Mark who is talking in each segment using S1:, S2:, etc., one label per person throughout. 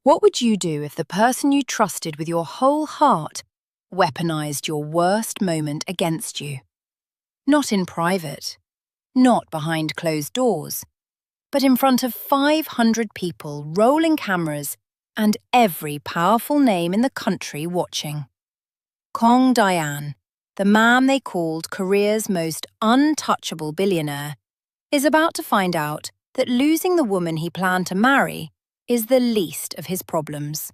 S1: What would you do if the person you trusted with your whole heart weaponized your worst moment against you? Not in private, not behind closed doors, but in front of 500 people, rolling cameras, and every powerful name in the country watching. Kong Diane, the man they called Korea's most untouchable billionaire, is about to find out that losing the woman he planned to marry is the least of his problems.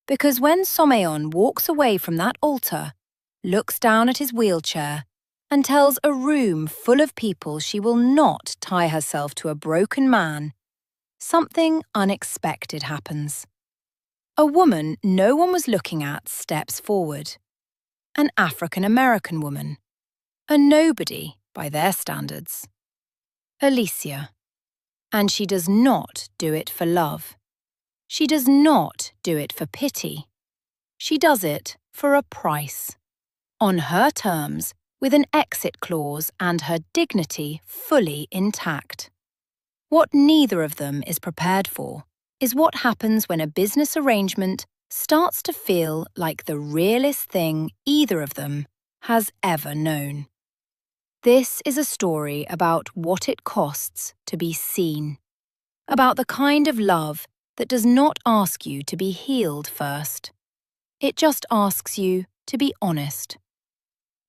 S1: Because when Someon walks away from that altar, looks down at his wheelchair, and tells a room full of people she will not tie herself to a broken man, something unexpected happens. A woman no one was looking at steps forward. An African-American woman. A nobody by their standards. Alicia. And she does not do it for love. She does not do it for pity. She does it for a price. On her terms, with an exit clause and her dignity fully intact. What neither of them is prepared for is what happens when a business arrangement starts to feel like the realest thing either of them has ever known. This is a story about what it costs to be seen, about the kind of love that does not ask you to be healed first. It just asks you to be honest.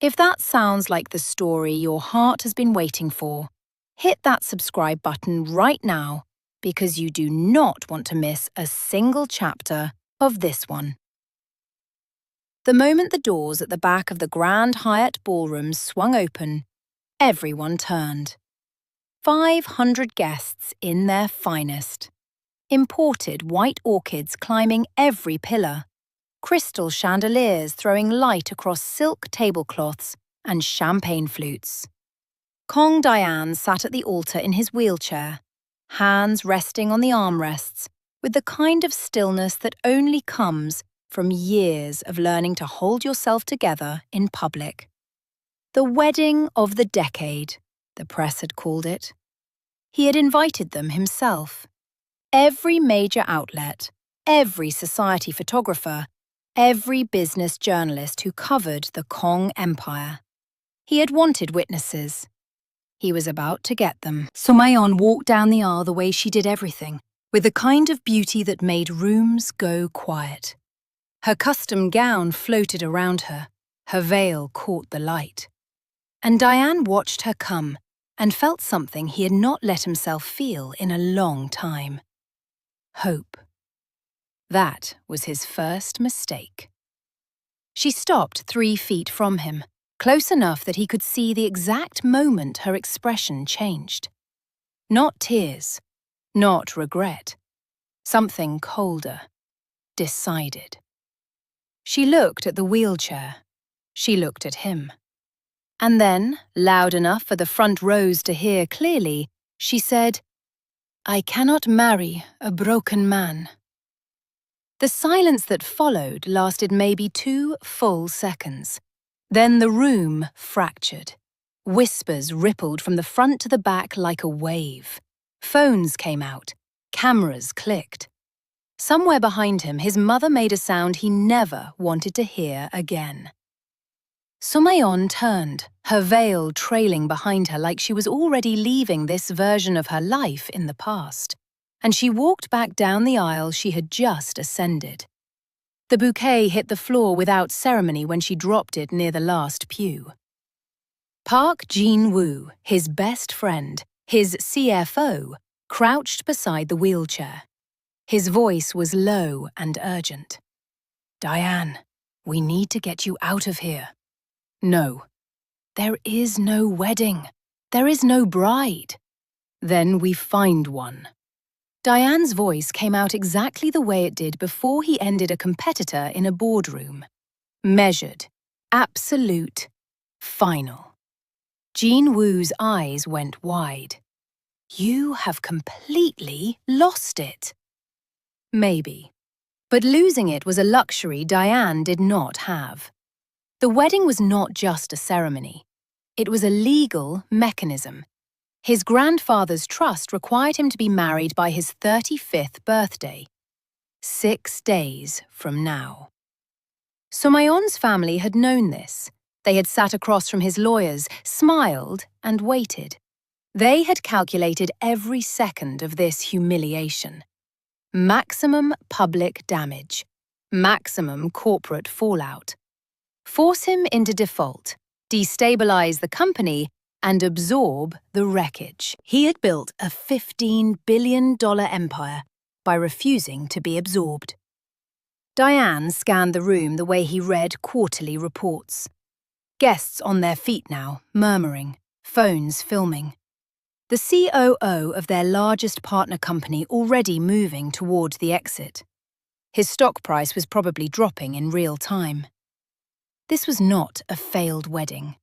S1: If that sounds like the story your heart has been waiting for, hit that subscribe button right now because you do not want to miss a single chapter of this one. The moment the doors at the back of the Grand Hyatt ballroom swung open, everyone turned. 500 guests in their finest. Imported white orchids climbing every pillar. Crystal chandeliers throwing light across silk tablecloths and champagne flutes. Kong Diane sat at the altar in his wheelchair, hands resting on the armrests, with the kind of stillness that only comes from years of learning to hold yourself together in public. The wedding of the decade, the press had called it. He had invited them himself. Every major outlet, every society photographer, every business journalist who covered the Kong Empire. He had wanted witnesses. He was about to get them. Someon walked down the aisle the way she did everything, with the kind of beauty that made rooms go quiet. Her custom gown floated around her, her veil caught the light. And Diane watched her come and felt something he had not let himself feel in a long time. Hope. That was his first mistake. She stopped 3 feet from him, close enough that he could see the exact moment her expression changed. Not tears, not regret. Something colder, decided. She looked at the wheelchair. She looked at him. And then, loud enough for the front rows to hear clearly, she said, "I cannot marry a broken man." The silence that followed lasted maybe 2 full seconds. Then the room fractured. Whispers rippled from the front to the back like a wave. Phones came out. Cameras clicked. Somewhere behind him, his mother made a sound he never wanted to hear again. Someon turned, her veil trailing behind her like she was already leaving this version of her life in the past, and she walked back down the aisle she had just ascended. The bouquet hit the floor without ceremony when she dropped it near the last pew. Park Jin-woo, his best friend, his CFO, crouched beside the wheelchair. His voice was low and urgent. "Diane, we need to get you out of here." "No." "There is no wedding. There is no bride." "Then we find one." Diane's voice came out exactly the way it did before he ended a competitor in a boardroom. Measured, absolute, final. Jin-woo's eyes went wide. "You have completely lost it." Maybe. But losing it was a luxury Diane did not have. The wedding was not just a ceremony. It was a legal mechanism. His grandfather's trust required him to be married by his 35th birthday. 6 days from now. Somayon's family had known this. They had sat across from his lawyers, smiled, and waited. They had calculated every second of this humiliation. Maximum public damage. Maximum corporate fallout. Force him into default, destabilize the company, and absorb the wreckage. He had built a $15 billion empire by refusing to be absorbed. Diane scanned the room the way he read quarterly reports. Guests on their feet now, murmuring, phones filming. The COO of their largest partner company already moving toward the exit. His stock price was probably dropping in real time. This was not a failed wedding.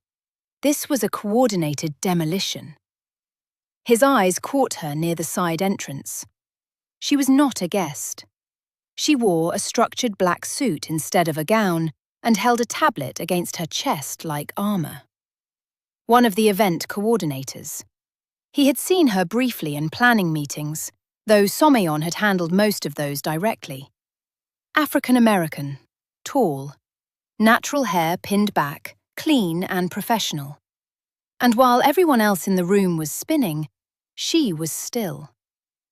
S1: This was a coordinated demolition. His eyes caught her near the side entrance. She was not a guest. She wore a structured black suit instead of a gown and held a tablet against her chest like armor. One of the event coordinators. He had seen her briefly in planning meetings, though Somayon had handled most of those directly. African American, tall, natural hair pinned back, clean and professional. And while everyone else in the room was spinning, she was still.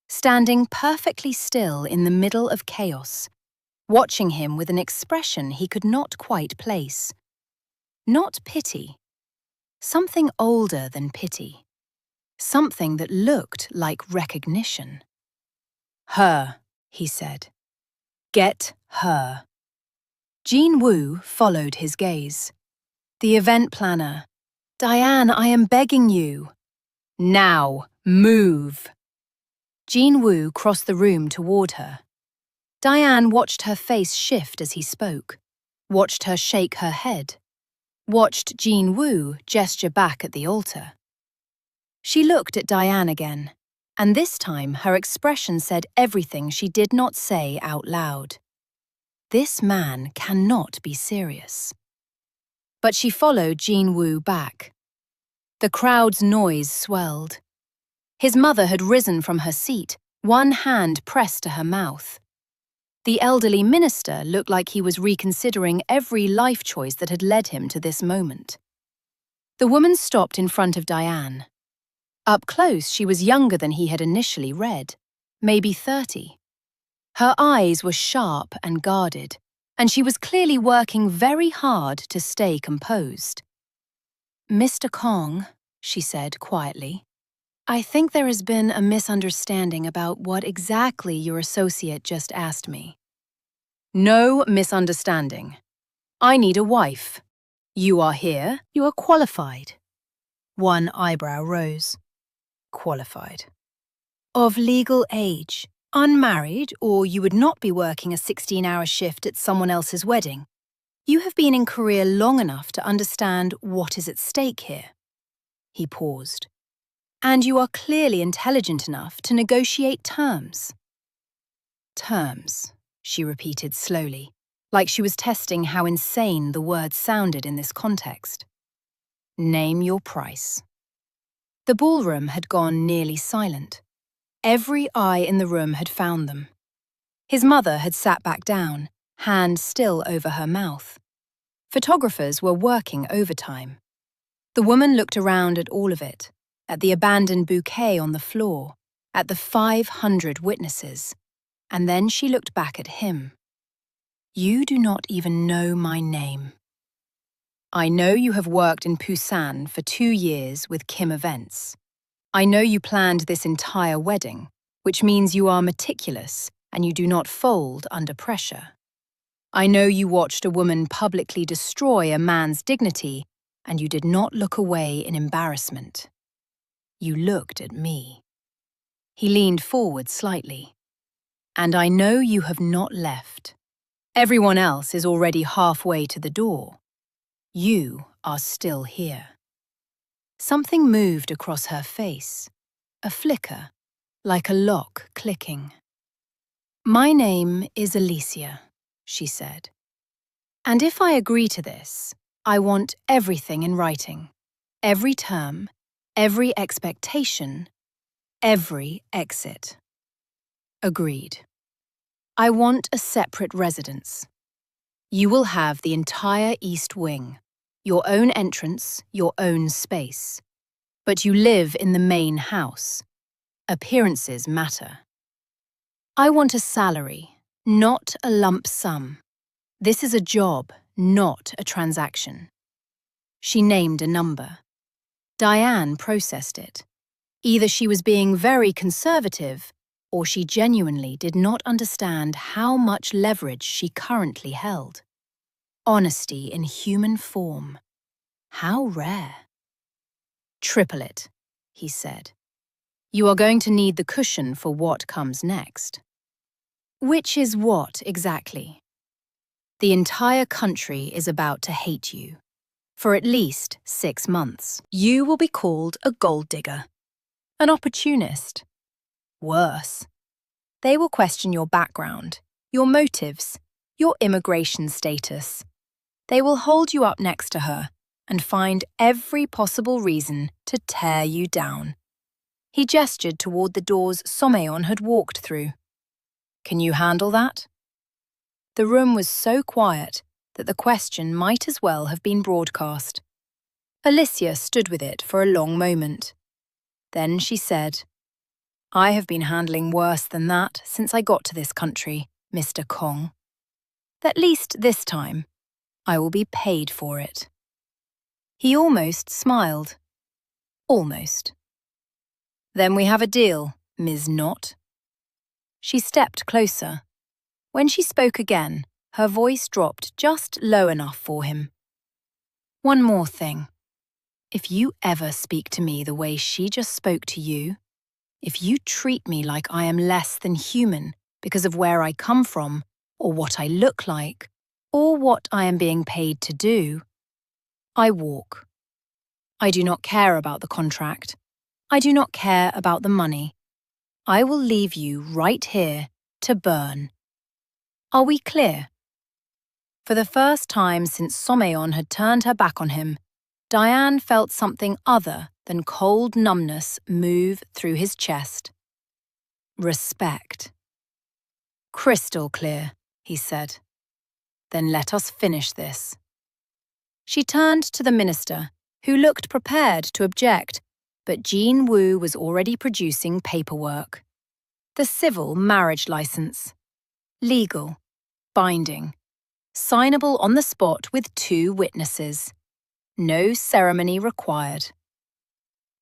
S1: Standing perfectly still in the middle of chaos, watching him with an expression he could not quite place. Not pity. Something older than pity. Something that looked like recognition. Her, he said. Get her. Jean Wu followed his gaze. The event planner. Diane, I am begging you. Now, move. Jean Wu crossed the room toward her. Diane watched her face shift as he spoke, watched her shake her head, watched Jean Wu gesture back at the altar. She looked at Diane again, and this time her expression said everything she did not say out loud. This man cannot be serious. But she followed Jean Wu back. The crowd's noise swelled. His mother had risen from her seat, one hand pressed to her mouth. The elderly minister looked like he was reconsidering every life choice that had led him to this moment. The woman stopped in front of Diane. Up close, she was younger than he had initially read, maybe 30. Her eyes were sharp and guarded, and she was clearly working very hard to stay composed. Mr. Kong, she said quietly, I think there has been a misunderstanding about what exactly your associate just asked me. No misunderstanding. I need a wife. You are here, you are qualified. One eyebrow rose. Qualified. Of legal age, unmarried, or you would not be working a 16-hour shift at someone else's wedding. You have been in Korea long enough to understand what is at stake here. He paused. And you are clearly intelligent enough to negotiate terms. Terms, she repeated slowly, like she was testing how insane the words sounded in this context. Name your price. The ballroom had gone nearly silent. Every eye in the room had found them. His mother had sat back down, hand still over her mouth. Photographers were working overtime. The woman looked around at all of it, at the abandoned bouquet on the floor, at the 500 witnesses, and then she looked back at him. You do not even know my name. I know you have worked in Busan for 2 years with Kim Events. I know you planned this entire wedding, which means you are meticulous and you do not fold under pressure. I know you watched a woman publicly destroy a man's dignity and you did not look away in embarrassment. You looked at me. He leaned forward slightly. And I know you have not left. Everyone else is already halfway to the door. You are still here. Something moved across her face, a flicker, like a lock clicking. My name is Alicia, she said. And if I agree to this, I want everything in writing. Every term, every expectation, every exit. Agreed. I want a separate residence. You will have the entire East Wing, your own entrance, your own space. But you live in the main house. Appearances matter. I want a salary, not a lump sum. This is a job, not a transaction. She named a number. Diane processed it. Either she was being very conservative, or she genuinely did not understand how much leverage she currently held. Honesty in human form. How rare. Triple it, he said. You are going to need the cushion for what comes next. Which is what, exactly? The entire country is about to hate you. For at least 6 months. You will be called a gold digger. An opportunist. Worse. They will question your background, your motives, your immigration status. They will hold you up next to her and find every possible reason to tear you down. He gestured toward the doors Someon had walked through. Can you handle that? The room was so quiet that the question might as well have been broadcast. Alicia stood with it for a long moment. Then she said, I have been handling worse than that since I got to this country, Mr. Kong. At least this time, I will be paid for it. He almost smiled. Almost. Then we have a deal, Ms. Knott. She stepped closer. When she spoke again, her voice dropped just low enough for him. One more thing. If you ever speak to me the way she just spoke to you, if you treat me like I am less than human because of where I come from, or what I look like, or what I am being paid to do, I walk. I do not care about the contract. I do not care about the money. I will leave you right here to burn. Are we clear? For the first time since Someon had turned her back on him, Diane felt something other than cold numbness move through his chest. Respect. Crystal clear, he said. Then let us finish this. She turned to the minister, who looked prepared to object, but Jean Wu was already producing paperwork. The civil marriage license. Legal. Binding. Signable on the spot with 2 witnesses. No ceremony required.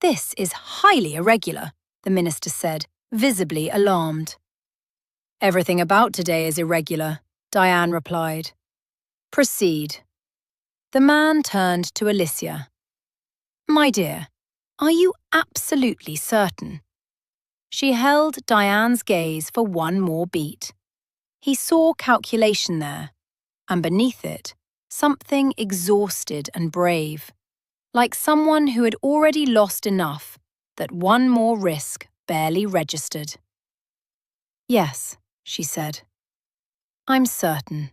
S1: This is highly irregular, the minister said, visibly alarmed. Everything about today is irregular, Diane replied. Proceed. The man turned to Alicia. My dear, are you absolutely certain? She held Diane's gaze for one more beat. He saw calculation there, and beneath it, something exhausted and brave, like someone who had already lost enough that one more risk barely registered. Yes, she said. I'm certain.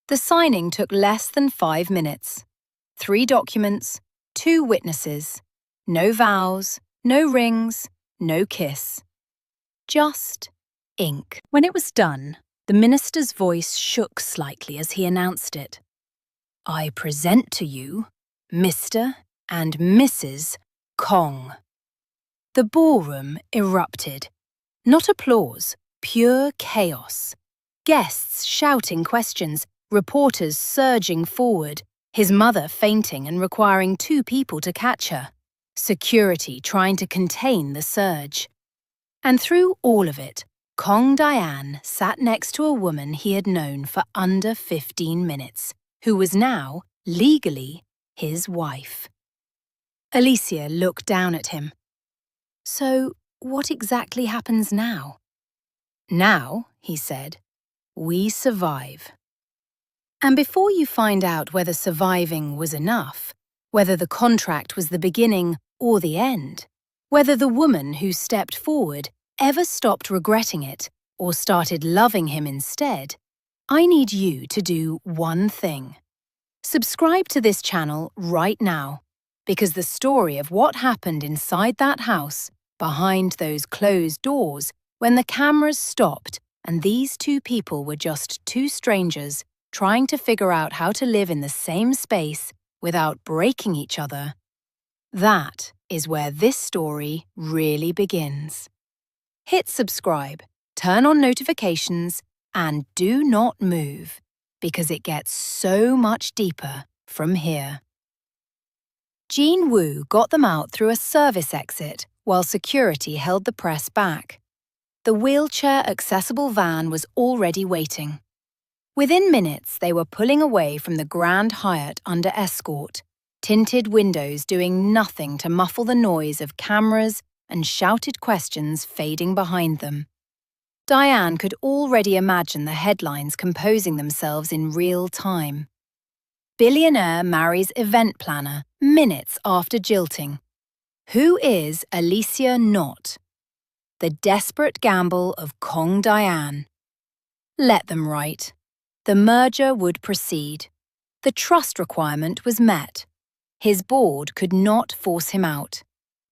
S1: The signing took less than 5 minutes. 3 documents, 2 witnesses, no vows, no rings, no kiss. Just ink. When it was done, the minister's voice shook slightly as he announced it. I present to you Mr. and Mrs. Kong. The ballroom erupted. Not applause, pure chaos. Guests shouting questions, reporters surging forward, his mother fainting and requiring 2 people to catch her, security trying to contain the surge. And through all of it, Kong Diane sat next to a woman he had known for under 15 minutes, who was now, legally, his wife. Alicia looked down at him. So, what exactly happens now? Now, he said, we survive. And before you find out whether surviving was enough, whether the contract was the beginning or the end, whether the woman who stepped forward ever stopped regretting it or started loving him instead, I need you to do one thing. Subscribe to this channel right now, because the story of what happened inside that house, behind those closed doors, when the cameras stopped, and these two people were just two strangers trying to figure out how to live in the same space without breaking each other. That is where this story really begins. Hit subscribe, turn on notifications, and do not move, because it gets so much deeper from here. Jean Wu got them out through a service exit while security held the press back. The wheelchair-accessible van was already waiting. Within minutes, they were pulling away from the Grand Hyatt under escort, tinted windows doing nothing to muffle the noise of cameras and shouted questions fading behind them. Diane could already imagine the headlines composing themselves in real time. Billionaire marries event planner minutes after jilting. Who is Alicia not? The desperate gamble of Kong Diane. Let them write. The merger would proceed. The trust requirement was met. His board could not force him out.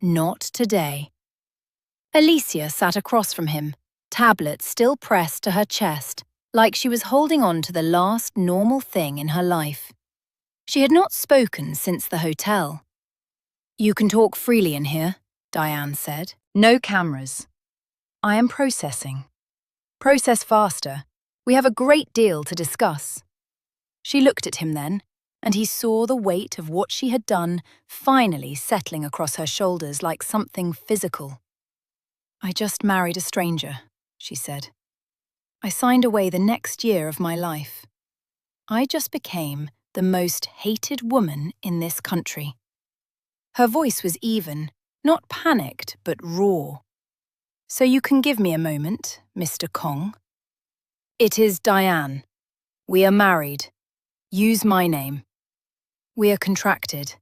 S1: Not today. Alicia sat across from him, tablet still pressed to her chest, like she was holding on to the last normal thing in her life. She had not spoken since the hotel. "You can talk freely in here," Diane said. "No cameras. I am processing. Process faster. We have a great deal to discuss." She looked at him then, and he saw the weight of what she had done finally settling across her shoulders like something physical. "I just married a stranger," she said. "I signed away the next year of my life. I just became the most hated woman in this country." Her voice was even, not panicked, but raw. "So you can give me a moment, Mr. Kong?" "It is Diane. We are married. Use my name. We are contracted.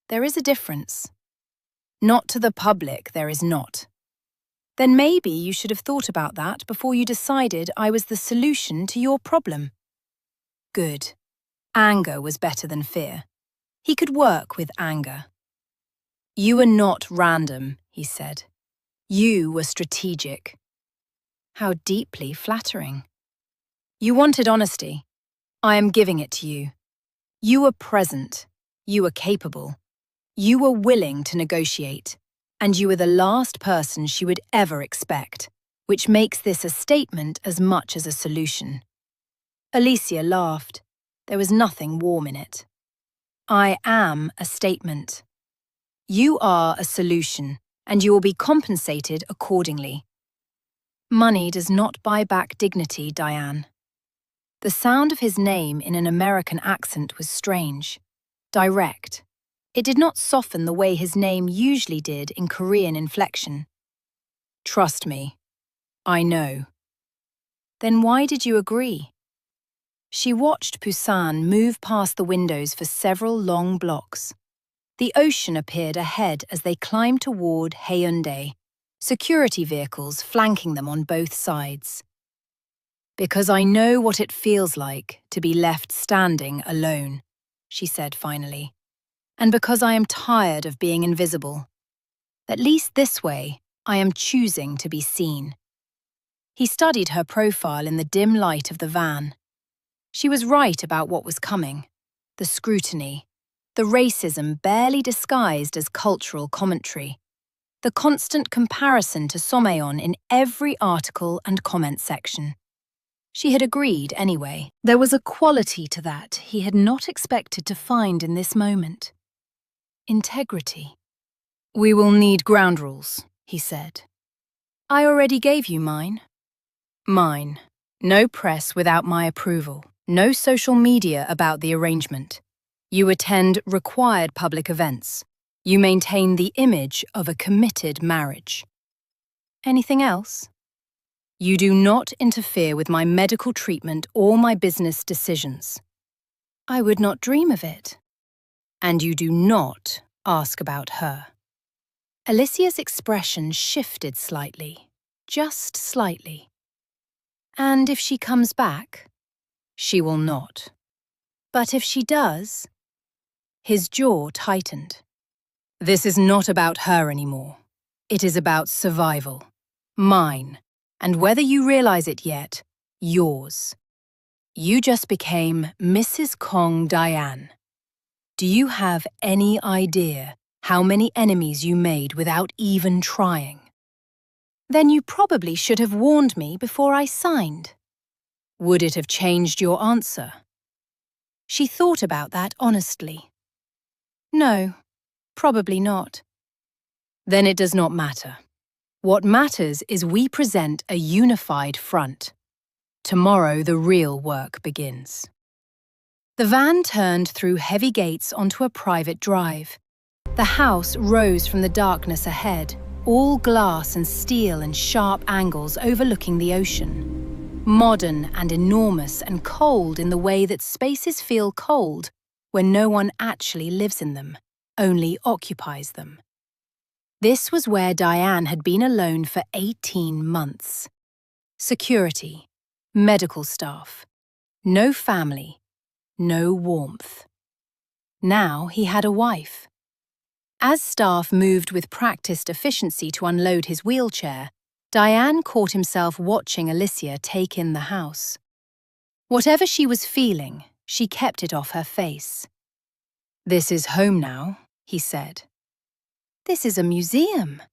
S1: There is a difference." "Not to the public, there is not." "Then maybe you should have thought about that before you decided I was the solution to your problem." Good. Anger was better than fear. He could work with anger. "You are not random," he said. "You were strategic." How deeply flattering. "You wanted honesty. I am giving it to you. You were present. You were capable. You were willing to negotiate. And you were the last person she would ever expect, which makes this a statement as much as a solution." Alicia laughed. There was nothing warm in it. "I am a statement. You are a solution, and you will be compensated accordingly." Money does not buy back dignity, Diane. The sound of his name in an American accent was strange, direct. It did not soften the way his name usually did in Korean inflection. "Trust me. I know." "Then why did you agree?" She watched Busan move past the windows for several long blocks. The ocean appeared ahead as they climbed toward Haeundae, security vehicles flanking them on both sides. "Because I know what it feels like to be left standing alone," she said finally. "And because I am tired of being invisible. At least this way, I am choosing to be seen." He studied her profile in the dim light of the van. She was right about what was coming. The scrutiny, the racism barely disguised as cultural commentary, the constant comparison to Someon in every article and comment section. She had agreed anyway. There was a quality to that he had not expected to find in this moment. Integrity. "We will need ground rules," he said. "I already gave you mine." "Mine. No press without my approval. No social media about the arrangement. You attend required public events. You maintain the image of a committed marriage." "Anything else?" "You do not interfere with my medical treatment or my business decisions." "I would not dream of it." "And you do not ask about her." Alicia's expression shifted slightly, just slightly. "And if she comes back?" "She will not." "But if she does?" His jaw tightened. "This is not about her anymore. It is about survival. Mine. And whether you realize it yet, yours. You just became Mrs. Kong Diane. Do you have any idea how many enemies you made without even trying? Then you probably should have warned me before I signed. Would it have changed your answer? She thought about that honestly. No, probably not. Then it does not matter. What matters is we present a unified front. Tomorrow the real work begins. The van turned through heavy gates onto a private drive. The house rose from the darkness ahead, all glass and steel and sharp angles overlooking the ocean. Modern and enormous and cold in the way that spaces feel cold when no one actually lives in them, only occupies them. This was where Diane had been alone for 18 months. Security, medical staff, no family, no warmth. Now he had a wife. As staff moved with practiced efficiency to unload his wheelchair, Diane caught himself watching Alicia take in the house. Whatever she was feeling, she kept it off her face. "This is home now," he said. "This is a museum."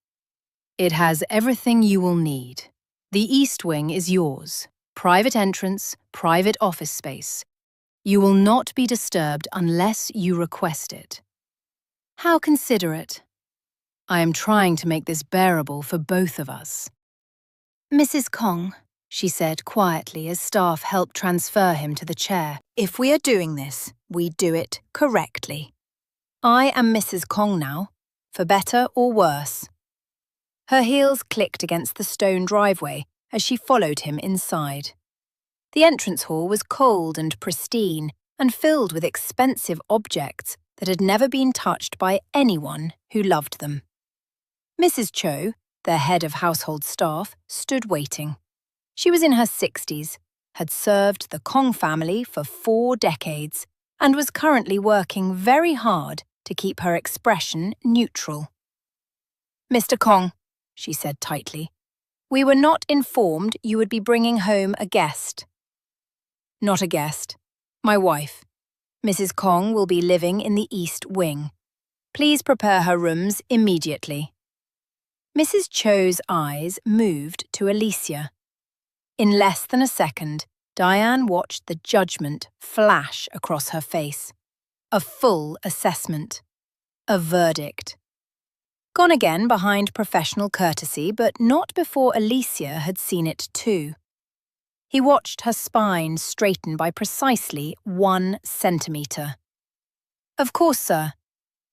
S1: "It has everything you will need. The East Wing is yours. Private entrance, private office space. You will not be disturbed unless you request it." "How considerate." "I am trying to make this bearable for both of us." "Mrs. Kong," she said quietly as staff helped transfer him to the chair, "if we are doing this, we do it correctly. I am Mrs. Kong now, for better or worse." Her heels clicked against the stone driveway as she followed him inside. The entrance hall was cold and pristine and filled with expensive objects that had never been touched by anyone who loved them. Mrs. Cho, their head of household staff, stood waiting. She was in her 60s, had served the Kong family for 4 decades, and was currently working very hard to keep her expression neutral. "Mr. Kong," she said tightly, "we were not informed you would be bringing home a guest." "Not a guest. My wife. Mrs. Kong will be living in the East Wing. Please prepare her rooms immediately." Mrs. Cho's eyes moved to Alicia. In less than a second, Diane watched the judgment flash across her face. A full assessment. A verdict. Gone again behind professional courtesy, but not before Alicia had seen it too. He watched her spine straighten by precisely 1 centimetre. "Of course, sir.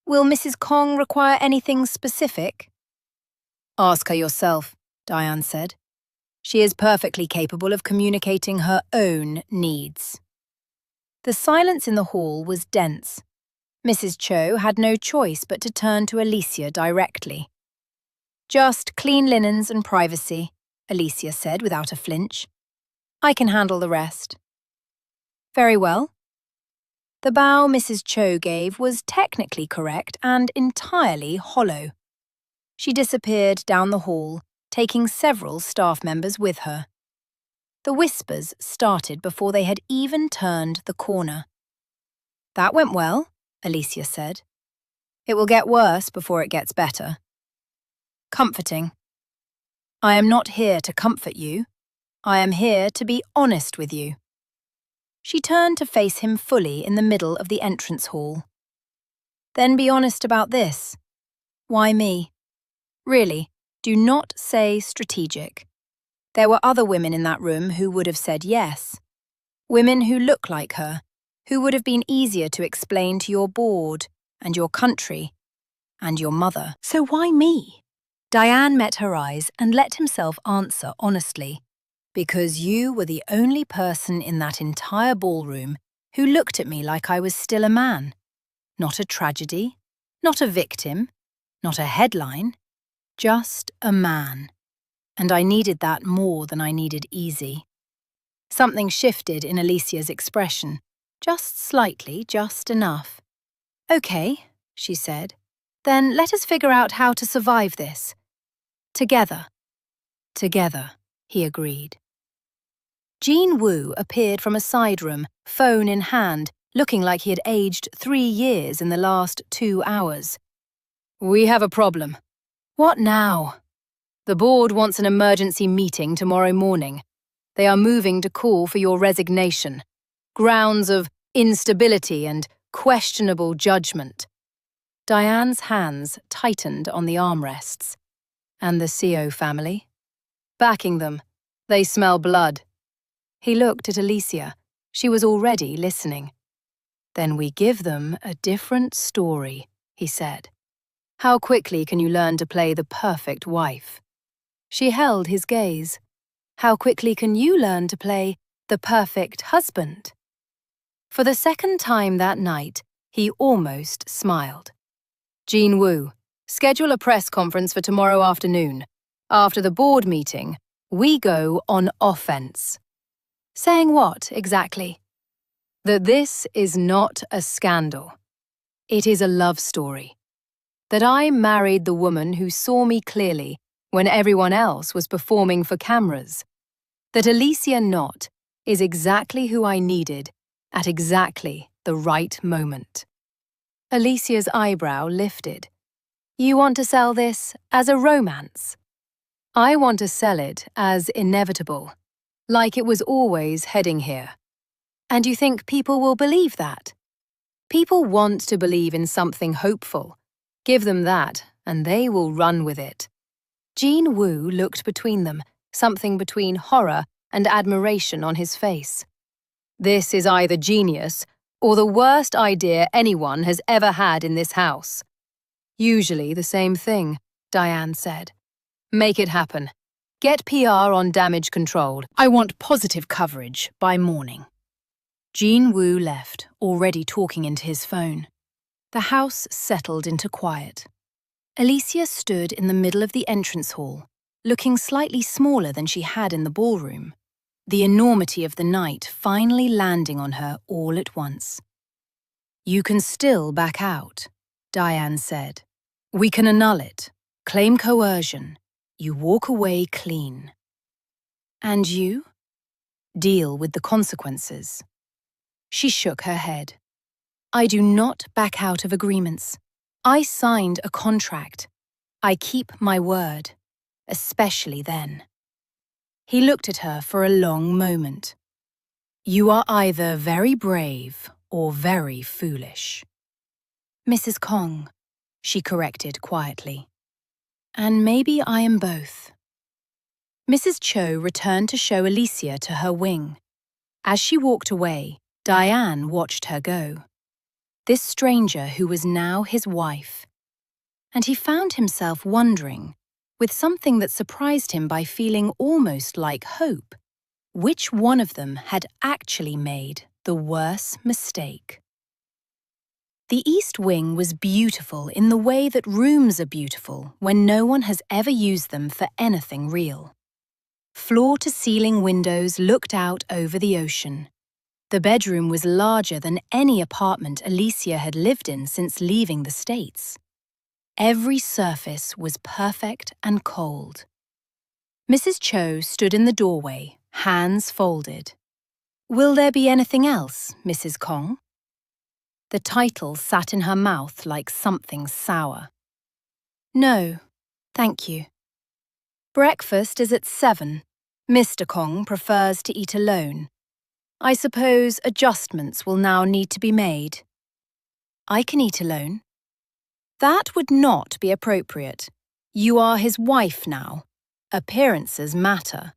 S1: Will Mrs. Kong require anything specific?" "Ask her yourself," Diane said. "She is perfectly capable of communicating her own needs." The silence in the hall was dense. Mrs. Cho had no choice but to turn to Alicia directly. "Just clean linens and privacy," Alicia said without a flinch. "I can handle the rest." "Very well." The bow Mrs. Cho gave was technically correct and entirely hollow. She disappeared down the hall, taking several staff members with her. The whispers started before they had even turned the corner. "That went well," Alicia said. "It will get worse before it gets better." Comforting. "I am not here to comfort you. I am here to be honest with you." She turned to face him fully in the middle of the entrance hall. "Then be honest about this. Why me? Really, do not say strategic. There were other women in that room who would have said yes. Women who look like her, who would have been easier to explain to your board, and your country, and your mother. So why me?" Diane met her eyes and let himself answer honestly. "Because you were the only person in that entire ballroom who looked at me like I was still a man. Not a tragedy, not a victim, not a headline. Just a man. And I needed that more than I needed easy." Something shifted in Alicia's expression. Just slightly, just enough. "Okay," she said. "Then let us figure out how to survive this. Together. Together." he agreed. Jean Wu appeared from a side room, phone in hand, looking like he had aged 3 years in the last 2 hours. We have a problem. What now? The board wants an emergency meeting tomorrow morning. They are moving to call for your resignation. Grounds of instability and questionable judgment. Diane's hands tightened on the armrests. And the CO family? Backing them. They smell blood. He looked at Alicia. She was already listening. Then we give them a different story, he said. How quickly can you learn to play the perfect wife? She held his gaze. How quickly can you learn to play the perfect husband? For the second time that night, he almost smiled. Jean Wu, schedule a press conference for tomorrow afternoon. After the board meeting, we go on offense. Saying what, exactly? That this is not a scandal. It is a love story. That I married the woman who saw me clearly when everyone else was performing for cameras. That Alicia Knott is exactly who I needed at exactly the right moment. Alicia's eyebrow lifted. You want to sell this as a romance? I want to sell it as inevitable, like it was always heading here. And you think people will believe that? People want to believe in something hopeful. Give them that, and they will run with it. Jean Wu looked between them, something between horror and admiration on his face. This is either genius or the worst idea anyone has ever had in this house. Usually the same thing, Diane said. Make it happen. Get PR on damage control. I want positive coverage by morning. Jean Wu left, already talking into his phone. The house settled into quiet. Alicia stood in the middle of the entrance hall, looking slightly smaller than she had in the ballroom, the enormity of the night finally landing on her all at once. You can still back out, Diane said. We can annul it, claim coercion. You walk away clean. And you? Deal with the consequences. She shook her head. I do not back out of agreements. I signed a contract. I keep my word, especially then. He looked at her for a long moment. You are either very brave or very foolish. Mrs. Kong, she corrected quietly. And maybe I am both. Mrs. Cho returned to show Alicia to her wing. As she walked away, Diane watched her go. This stranger who was now his wife. And he found himself wondering, with something that surprised him by feeling almost like hope, which one of them had actually made the worse mistake. The East Wing was beautiful in the way that rooms are beautiful when no one has ever used them for anything real. Floor-to-ceiling windows looked out over the ocean. The bedroom was larger than any apartment Alicia had lived in since leaving the States. Every surface was perfect and cold. Mrs. Cho stood in the doorway, hands folded. Will there be anything else, Mrs. Kong? The title sat in her mouth like something sour. No, thank you. Breakfast is at 7. Mr. Kong prefers to eat alone. I suppose adjustments will now need to be made. I can eat alone. That would not be appropriate. You are his wife now. Appearances matter.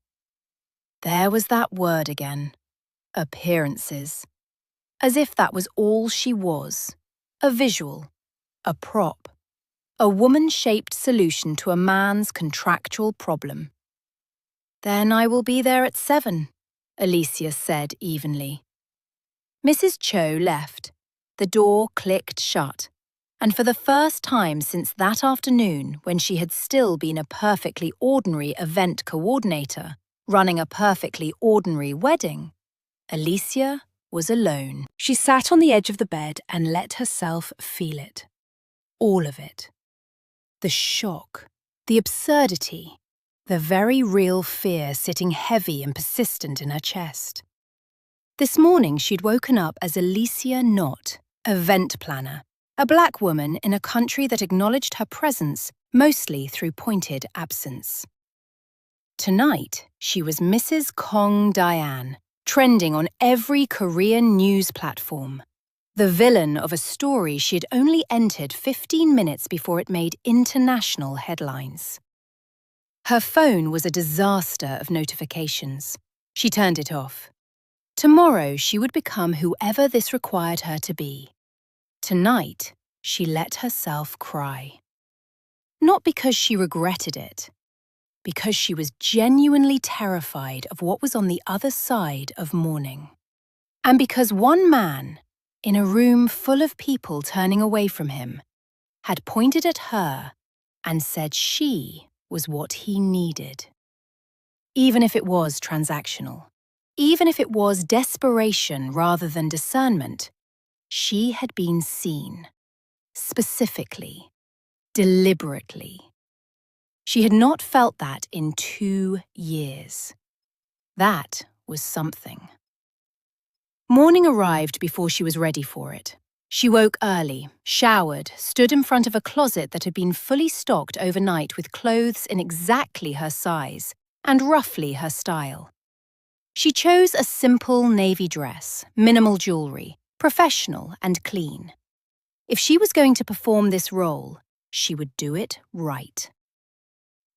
S1: There was that word again. Appearances. As if that was all she was. A visual. A prop. A woman-shaped solution to a man's contractual problem. Then I will be there at 7, Alicia said evenly. Mrs. Cho left. The door clicked shut. And for the first time since that afternoon when she had still been a perfectly ordinary event coordinator, running a perfectly ordinary wedding, Alicia was alone. She sat on the edge of the bed and let herself feel it. All of it. The shock, the absurdity, the very real fear sitting heavy and persistent in her chest. This morning she'd woken up as Alicia Knott, event planner, a black woman in a country that acknowledged her presence mostly through pointed absence. Tonight, she was Mrs. Kong Diane, trending on every Korean news platform. The villain of a story she'd only entered 15 minutes before it made international headlines. Her phone was a disaster of notifications. She turned it off. Tomorrow she would become whoever this required her to be. Tonight, she let herself cry. Not because she regretted it, because she was genuinely terrified of what was on the other side of mourning. And because one man, in a room full of people turning away from him, had pointed at her and said she was what he needed. Even if it was transactional, even if it was desperation rather than discernment, she had been seen, specifically, deliberately. She had not felt that in 2 years. That was something. Morning arrived before she was ready for it. She woke early, showered, stood in front of a closet that had been fully stocked overnight with clothes in exactly her size and roughly her style. She chose a simple navy dress, minimal jewelry, professional and clean. If she was going to perform this role, she would do it right.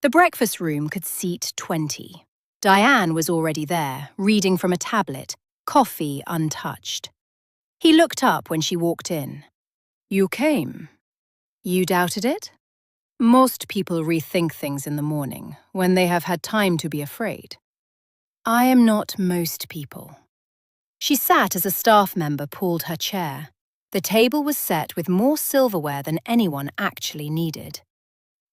S1: The breakfast room could seat 20. Diane was already there, reading from a tablet, coffee untouched. He looked up when she walked in. "You came. You doubted it?" Most people rethink things in the morning, when they have had time to be afraid. I am not most people. She sat as a staff member pulled her chair. The table was set with more silverware than anyone actually needed.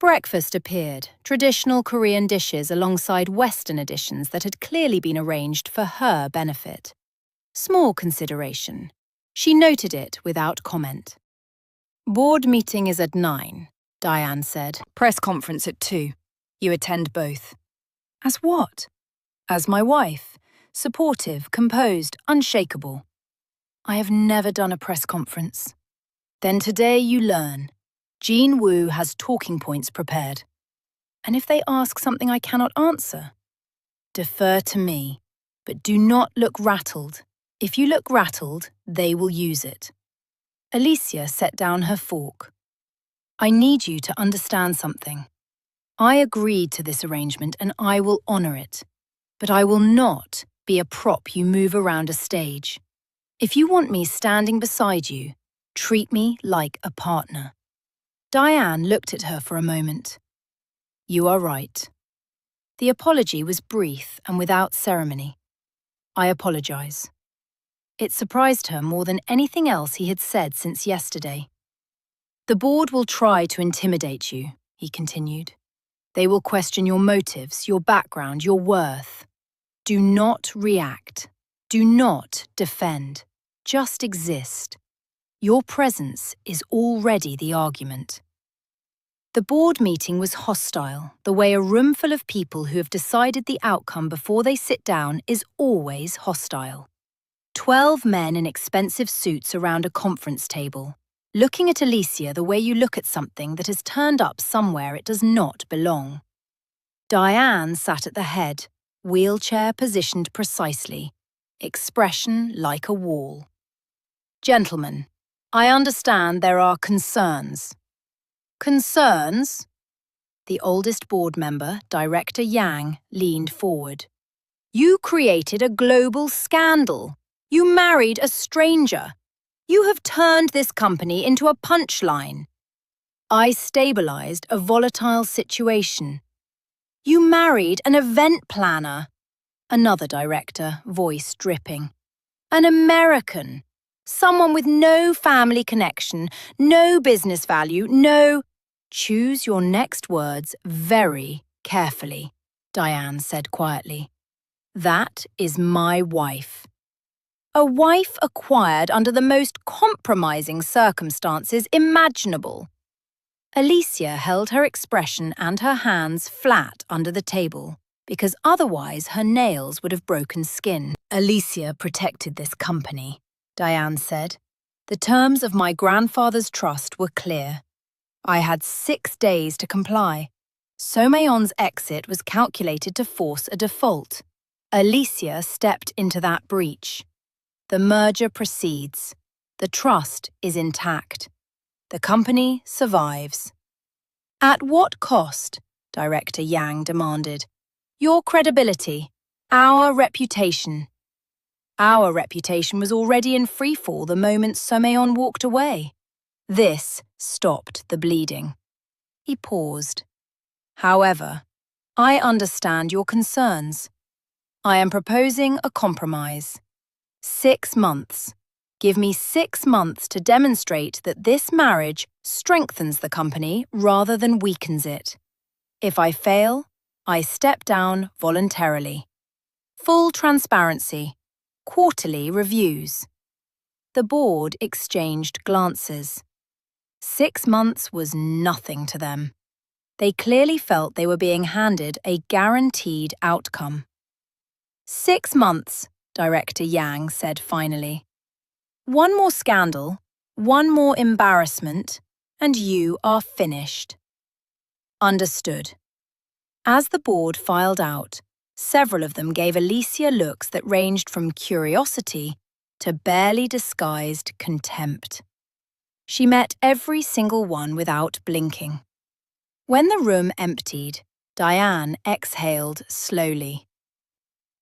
S1: Breakfast appeared, traditional Korean dishes alongside Western additions that had clearly been arranged for her benefit. Small consideration. She noted it without comment. "Board meeting is at 9, Diane said. "Press conference at 2. You attend both." "As what?" "As my wife. Supportive, composed, unshakable." "I have never done a press conference." "Then today you learn. Jean Wu has talking points prepared." "And if they ask something I cannot answer?" "Defer to me, but do not look rattled. If you look rattled, they will use it." Alicia set down her fork. "I need you to understand something. I agreed to this arrangement and I will honor it. But I will not be a prop you move around a stage. If you want me standing beside you, treat me like a partner." Diane looked at her for a moment. "You are right." The apology was brief and without ceremony. "I apologize." It surprised her more than anything else he had said since yesterday. "The board will try to intimidate you," he continued. "They will question your motives, your background, your worth. Do not react. Do not defend. Just exist. Your presence is already the argument." The board meeting was hostile, the way a room full of people who have decided the outcome before they sit down is always hostile. 12 men in expensive suits around a conference table, looking at Alicia the way you look at something that has turned up somewhere it does not belong. Diane sat at the head, wheelchair positioned precisely, expression like a wall. "Gentlemen, I understand there are concerns." "Concerns?" The oldest board member, Director Yang, leaned forward. "You created a global scandal. You married a stranger. You have turned this company into a punchline. I stabilized a volatile situation. You married an event planner." Another director, voice dripping. "An American. Someone with no family connection, no business value, no—" "Choose your next words very carefully," Diane said quietly. "That is my wife. A wife acquired under the most compromising circumstances imaginable. Alicia held her expression and her hands flat under the table, because otherwise her nails would have broken skin. Alicia protected this company, Diane said. The terms of my grandfather's trust were clear. I had 6 days to comply. Somayon's exit was calculated to force a default. Alicia stepped into that breach. The merger proceeds. The trust is intact. The company survives. At what cost? Director Yang demanded. Your credibility, our reputation. Our reputation was already in freefall the moment Somayon walked away. This stopped the bleeding. He paused. However, I understand your concerns. I am proposing a compromise. 6 months. Give me 6 months to demonstrate that this marriage strengthens the company rather than weakens it. If I fail, I step down voluntarily. Full transparency. Quarterly reviews. The board exchanged glances. 6 months was nothing to them. They clearly felt they were being handed a guaranteed outcome. 6 months, Director Yang said finally. One more scandal, one more embarrassment, and you are finished. Understood. As the board filed out, several of them gave Alicia looks that ranged from curiosity to barely disguised contempt. She met every single one without blinking. When the room emptied, Diane exhaled slowly.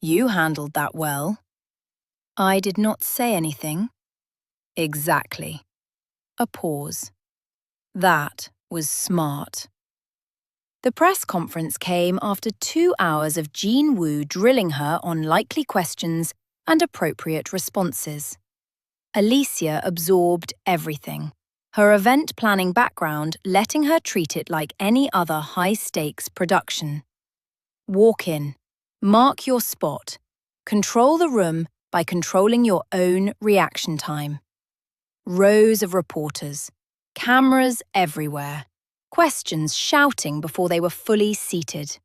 S1: You handled that well. I did not say anything. Exactly. A pause. That was smart. The press conference came after 2 hours of Jean Wu drilling her on likely questions and appropriate responses. Alicia absorbed everything, her event planning background letting her treat it like any other high-stakes production. Walk in, mark your spot, control the room by controlling your own reaction time. Rows of reporters, cameras everywhere, questions shouting before they were fully seated.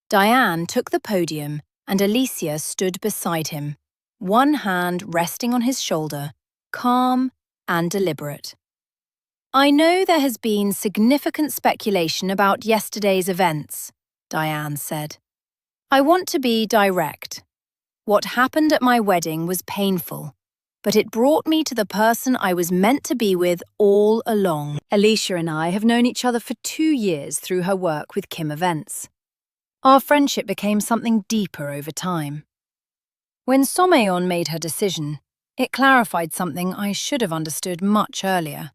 S1: Diane took the podium and Alicia stood beside him, one hand resting on his shoulder, calm and deliberate. I know there has been significant speculation about yesterday's events, Diane said. I want to be direct. What happened at my wedding was painful, but it brought me to the person I was meant to be with all along. Alicia and I have known each other for 2 years through her work with Kim Events. Our friendship became something deeper over time. When Somayon made her decision, it clarified something I should have understood much earlier.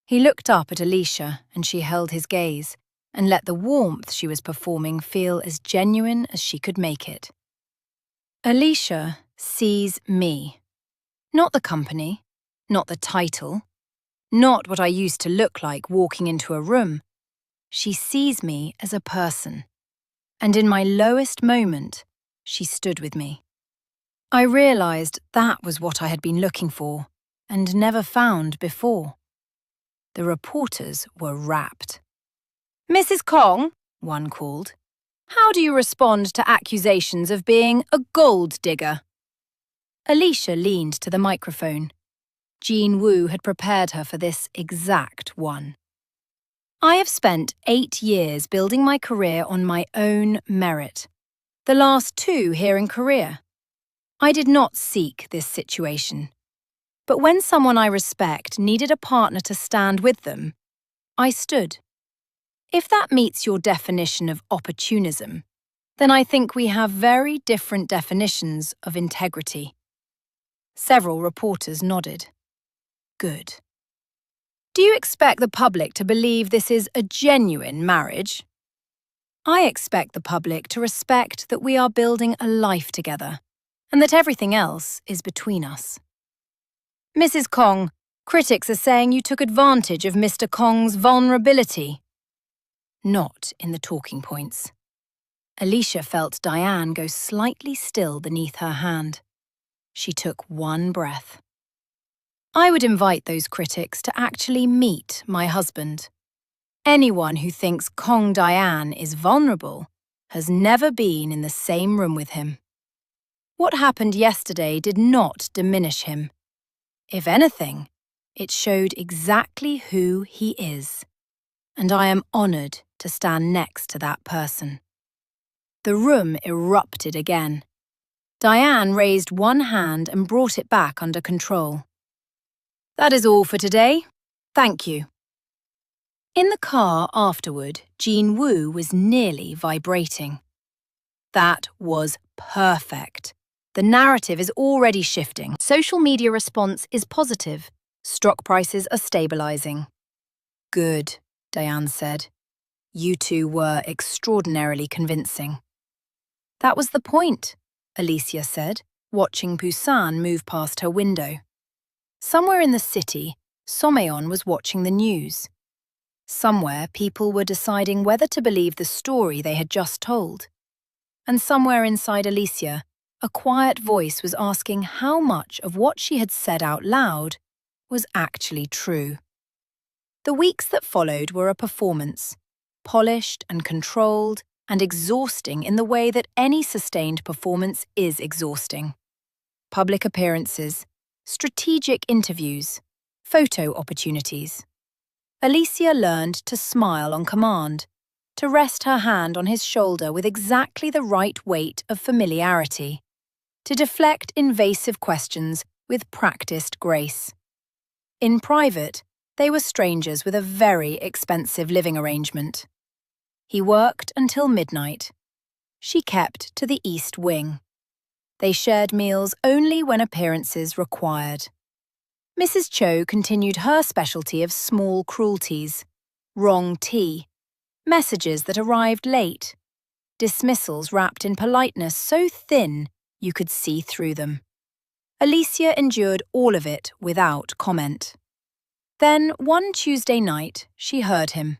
S1: He looked up at Alicia and she held his gaze and let the warmth she was performing feel as genuine as she could make it. Alicia sees me. Not the company, not the title, not what I used to look like walking into a room. She sees me as a person. And in my lowest moment, she stood with me. I realized that was what I had been looking for and never found before. The reporters were rapt. Mrs. Kong, one called, how do you respond to accusations of being a gold digger? Alicia leaned to the microphone. Jean Wu had prepared her for this exact one. I have spent 8 years building my career on my own merit, the last 2 here in Korea. I did not seek this situation. But when someone I respect needed a partner to stand with them, I stood. If that meets your definition of opportunism, then I think we have very different definitions of integrity. Several reporters nodded. Good. Do you expect the public to believe this is a genuine marriage? I expect the public to respect that we are building a life together, and that everything else is between us. Mrs. Kong, critics are saying you took advantage of Mr. Kong's vulnerability. Not in the talking points. Alicia felt Diane go slightly still beneath her hand. She took one breath. I would invite those critics to actually meet my husband, Anyone who thinks Kong Diane is vulnerable has never been in the same room with him. What happened yesterday did not diminish him. If anything, it showed exactly who he is. And I am honoured to stand next to that person. The room erupted again. Diane raised one hand and brought it back under control. That is all for today. Thank you. In the car afterward, Jean Wu was nearly vibrating. That was perfect. The narrative is already shifting. Social media response is positive. Stock prices are stabilizing. Good, Diane said. You two were extraordinarily convincing. That was the point, Alicia said, watching Busan move past her window. Somewhere in the city, Someon was watching the news. Somewhere, people were deciding whether to believe the story they had just told. And somewhere inside Alicia, a quiet voice was asking how much of what she had said out loud was actually true. The weeks that followed were a performance, polished and controlled and exhausting in the way that any sustained performance is exhausting. Public appearances, strategic interviews, photo opportunities. Alicia learned to smile on command, to rest her hand on his shoulder with exactly the right weight of familiarity, to deflect invasive questions with practiced grace. In private, they were strangers with a very expensive living arrangement. He worked until midnight. She kept to the East Wing. They shared meals only when appearances required. Mrs. Cho continued her specialty of small cruelties, wrong tea, messages that arrived late, dismissals wrapped in politeness so thin you could see through them. Alicia endured all of it without comment. Then, one Tuesday night, she heard him.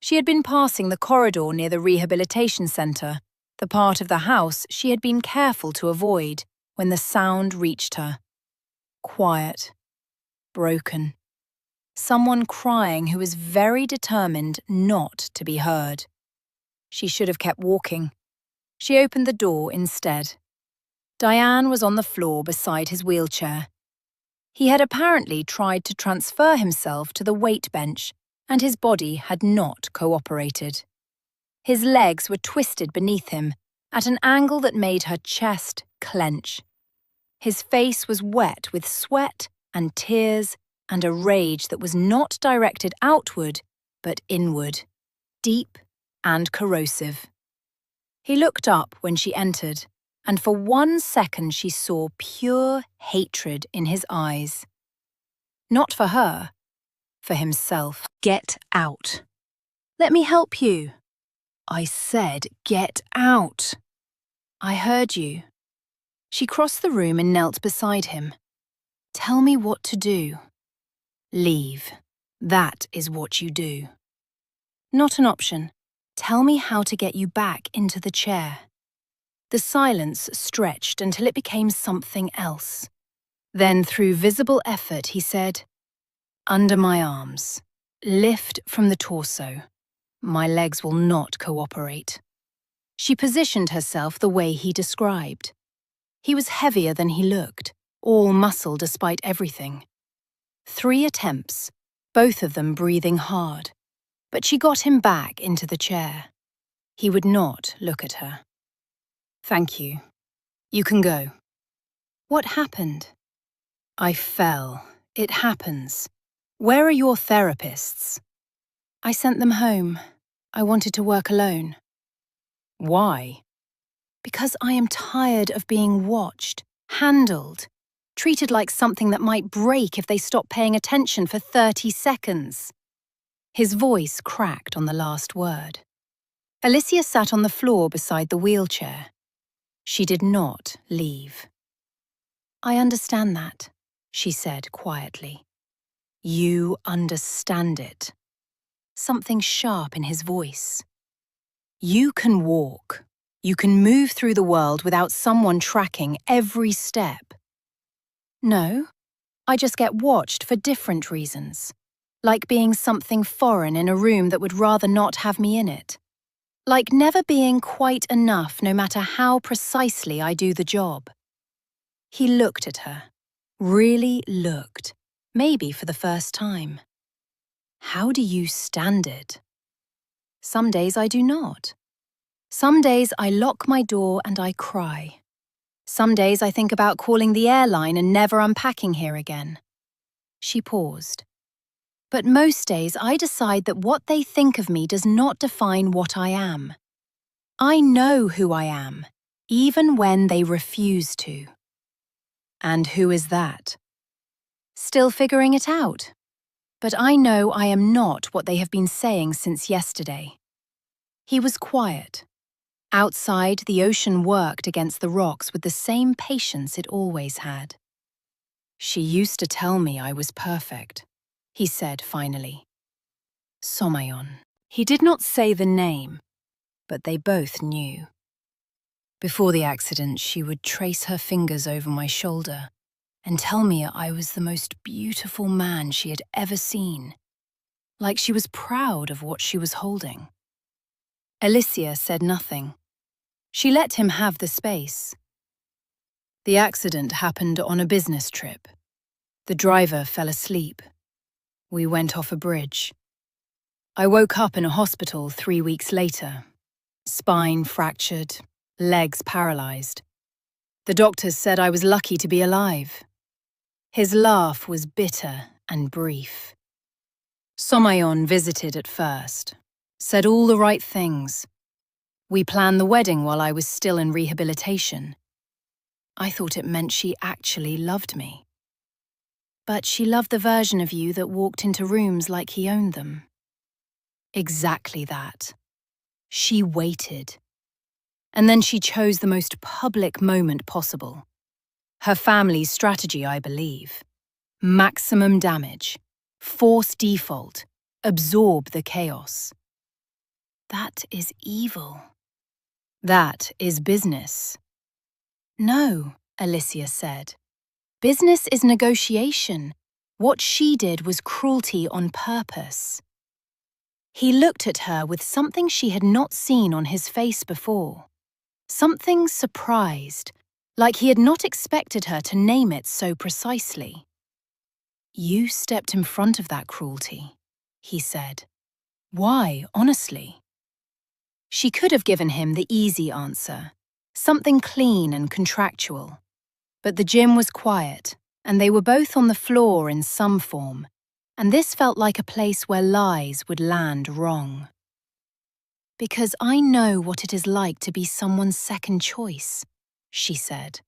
S1: She had been passing the corridor near the rehabilitation centre, the part of the house she had been careful to avoid, when the sound reached her. Quiet. Broken. Someone crying who was very determined not to be heard. She should have kept walking. She opened the door instead. Diane was on the floor beside his wheelchair. He had apparently tried to transfer himself to the weight bench, and his body had not cooperated. His legs were twisted beneath him, at an angle that made her chest clench. His face was wet with sweat and tears and a rage that was not directed outward, but inward, deep and corrosive. He looked up when she entered, and for 1 second she saw pure hatred in his eyes. Not for her, for himself. Get out. Let me help you. I said, get out. I heard you. She crossed the room and knelt beside him. Tell me what to do. Leave. That is what you do. Not an option. Tell me how to get you back into the chair. The silence stretched until it became something else. Then, through visible effort, he said, under my arms. Lift from the torso. My legs will not cooperate. She positioned herself the way he described. He was heavier than he looked, all muscle despite everything. 3 attempts, both of them breathing hard, but she got him back into the chair. He would not look at her. Thank you. You can go. What happened? I fell. It happens. Where are your therapists? I sent them home. I wanted to work alone. Why? Because I am tired of being watched, handled, treated like something that might break if they stop paying attention for 30 seconds. His voice cracked on the last word. Alicia sat on the floor beside the wheelchair. She did not leave. I understand that, she said quietly. You understand it. Something sharp in his voice. You can walk. You can move through the world without someone tracking every step. No, I just get watched for different reasons. like being something foreign in a room that would rather not have me in it, like never being quite enough no matter how precisely I do the job. He looked at her, really looked, maybe for the first time. How do you stand it? Some days I do not. Some days I lock my door and I cry. Some days I think about calling the airline and never unpacking here again. She paused. But most days I decide that what they think of me does not define what I am. I know who I am, even when they refuse to. And who is that? Still figuring it out. But I know I am not what they have been saying since yesterday. He was quiet. Outside, the ocean worked against the rocks with the same patience it always had. She used to tell me I was perfect, he said finally. Somayon. He did not say the name, but they both knew. Before the accident, she would trace her fingers over my shoulder and tell me I was the most beautiful man she had ever seen, like she was proud of what she was holding. Alicia said nothing. She let him have the space. The accident happened on a business trip. The driver fell asleep. We went off a bridge. I woke up in a hospital 3 weeks later. Spine fractured, legs paralyzed. The doctors said I was lucky to be alive. His laugh was bitter and brief. Somayon visited at first, said all the right things. We planned the wedding while I was still in rehabilitation. I thought it meant she actually loved me. But she loved the version of you that walked into rooms like he owned them. Exactly that. She waited. And then she chose the most public moment possible. Her family's strategy, I believe. Maximum damage. Force default. Absorb the chaos. That is evil. That is business. No, Alicia said. Business is negotiation. What she did was cruelty on purpose. He looked at her with something she had not seen on his face before. Something surprised, like he had not expected her to name it so precisely. You stepped in front of that cruelty, he said. Why, honestly? She could have given him the easy answer, something clean and contractual. But the gym was quiet, and they were both on the floor in some form, and this felt like a place where lies would land wrong. Because I know what it is like to be someone's second choice, she said.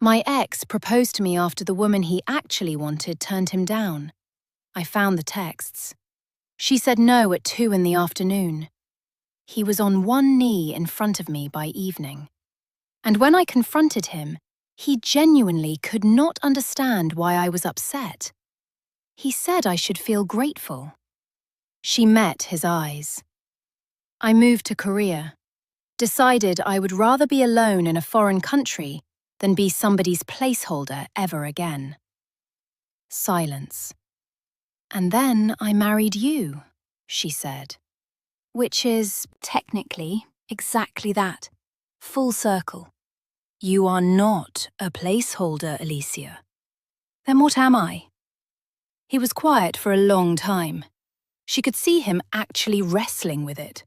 S1: My ex proposed to me after the woman he actually wanted turned him down. I found the texts. She said no at 2 in the afternoon. He was on one knee in front of me by evening. And when I confronted him, he genuinely could not understand why I was upset. He said I should feel grateful. She met his eyes. I moved to Korea, decided I would rather be alone in a foreign country than be somebody's placeholder ever again. Silence. And then I married you, she said. Which is, technically, exactly that. Full circle. You are not a placeholder, Alicia. Then what am I? He was quiet for a long time. She could see him actually wrestling with it.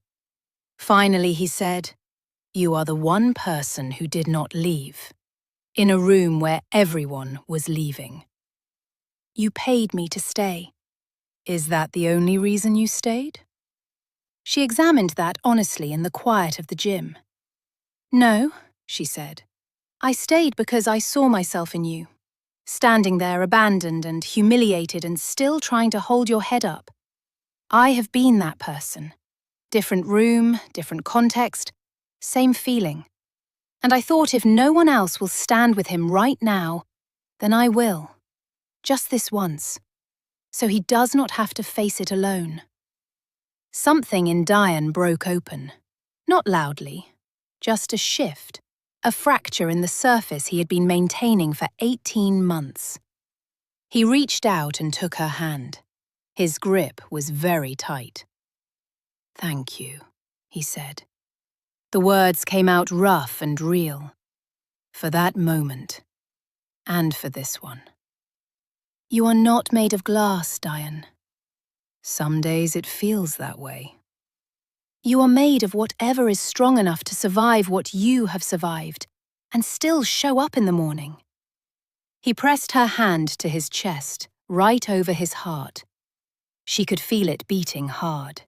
S1: Finally he said, You are the one person who did not leave, in a room where everyone was leaving. You paid me to stay. Is that the only reason you stayed? She examined that honestly in the quiet of the gym. No, she said. I stayed because I saw myself in you, standing there abandoned and humiliated and still trying to hold your head up. I have been that person. Different room, different context, same feeling. And I thought if no one else will stand with him right now, then I will. Just this once. So he does not have to face it alone. Something in Diane broke open. Not loudly, just a shift, a fracture in the surface he had been maintaining for 18 months. He reached out and took her hand. His grip was very tight. "Thank you," he said. The words came out rough and real. "For that moment, and for this one." "You are not made of glass, Diane." "Some days it feels that way." "You are made of whatever is strong enough to survive what you have survived, and still show up in the morning." He pressed her hand to his chest, right over his heart. She could feel it beating hard.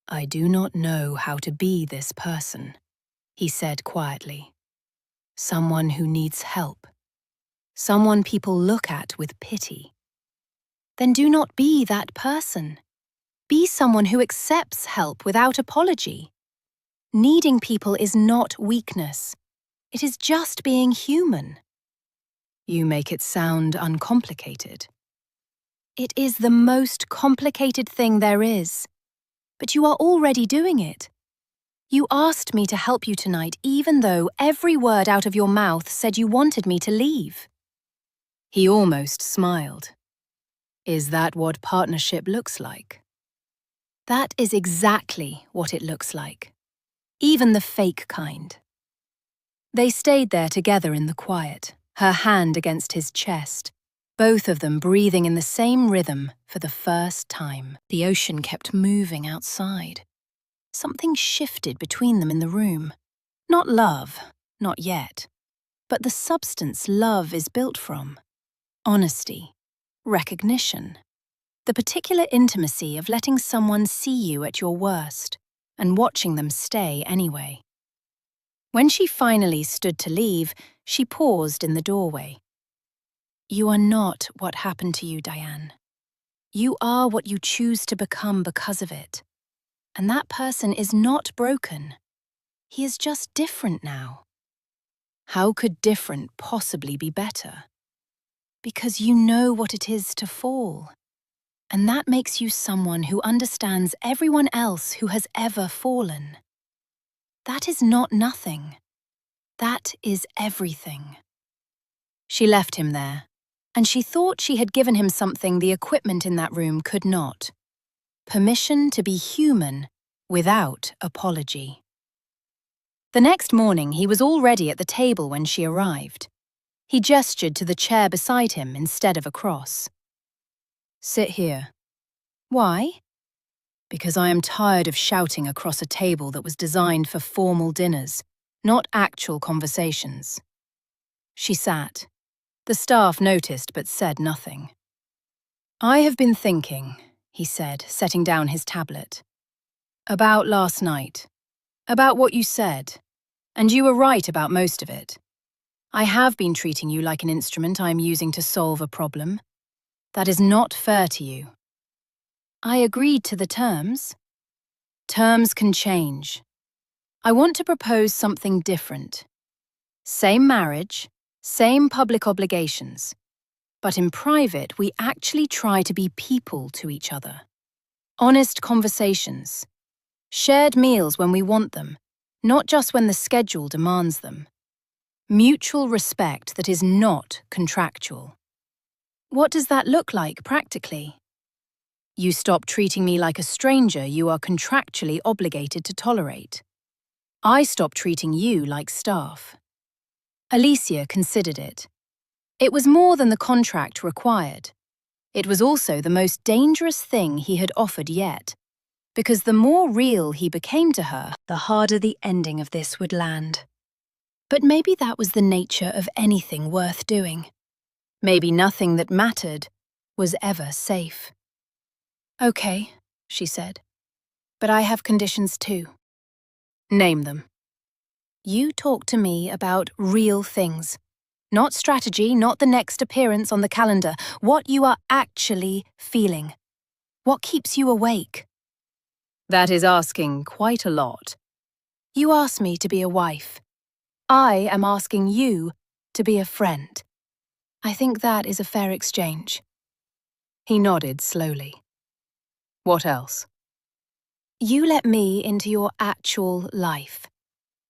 S1: "I do not know how to be this person," he said quietly. "Someone who needs help. Someone people look at with pity." "Then do not be that person. Be someone who accepts help without apology. Needing people is not weakness. It is just being human." "You make it sound uncomplicated." "It is the most complicated thing there is. But you are already doing it. You asked me to help you tonight even though every word out of your mouth said you wanted me to leave." He almost smiled. "Is that what partnership looks like?" "That is exactly what it looks like. Even the fake kind." They stayed there together in the quiet, her hand against his chest, both of them breathing in the same rhythm for the first time. The ocean kept moving outside. Something shifted between them in the room. Not love, not yet, but the substance love is built from. Honesty, recognition, the particular intimacy of letting someone see you at your worst and watching them stay anyway. When she finally stood to leave, she paused in the doorway. "You are not what happened to you, Diane. You are what you choose to become because of it. And that person is not broken. He is just different now." How could different possibly be better? Because you know what it is to fall. And that makes you someone who understands everyone else who has ever fallen. That is not nothing. That is everything. She left him there, and she thought she had given him something the equipment in that room could not. Permission to be human without apology. The next morning, he was already at the table when she arrived. He gestured to the chair beside him instead of across. "Sit here." "Why?" "Because I am tired of shouting across a table that was designed for formal dinners, not actual conversations." She sat. The staff noticed but said nothing. "I have been thinking," he said, setting down his tablet, "about last night, about what you said, and you were right about most of it. I have been treating you like an instrument I am using to solve a problem. That is not fair to you." "I agreed to the terms." "Terms can change. I want to propose something different. Same marriage, same public obligations. But in private, we actually try to be people to each other. Honest conversations. Shared meals when we want them, not just when the schedule demands them. Mutual respect that is not contractual." "What does that look like practically?" "You stop treating me like a stranger you are contractually obligated to tolerate. I stop treating you like staff." Alicia considered it. It was more than the contract required. It was also the most dangerous thing he had offered yet, because the more real he became to her, the harder the ending of this would land. But maybe that was the nature of anything worth doing. Maybe nothing that mattered was ever safe. "Okay," she said, "but I have conditions too." "Name them." "You talk to me about real things. Not strategy, not the next appearance on the calendar. What you are actually feeling. What keeps you awake." "That is asking quite a lot." "You asked me to be a wife. I am asking you to be a friend. I think that is a fair exchange." He nodded slowly. "What else?" "You let me into your actual life.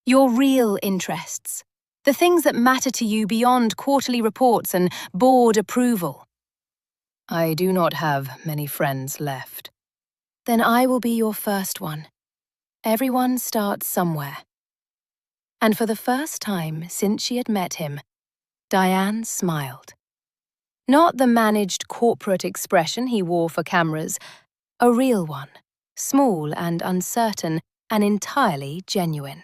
S1: Your real interests. The things that matter to you beyond quarterly reports and board approval." I do not have many friends left. Then I will be your first one. Everyone starts somewhere. And for the first time since she had met him, Diane smiled. Not the managed corporate expression he wore for cameras, a real one, small and uncertain, and entirely genuine.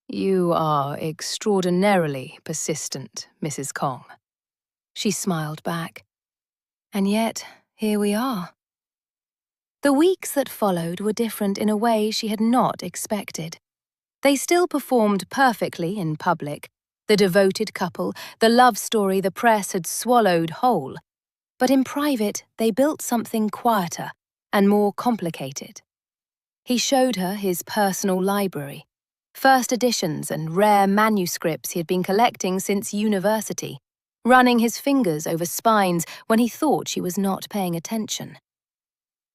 S1: You are extraordinarily persistent, Mrs. Kong. She smiled back. And yet, here we are. The weeks that followed were different in a way she had not expected. They still performed perfectly in public, the devoted couple, the love story the press had swallowed whole. But in private, they built something quieter and more complicated. He showed her his personal library, first editions and rare manuscripts he had been collecting since university, running his fingers over spines when he thought she was not paying attention.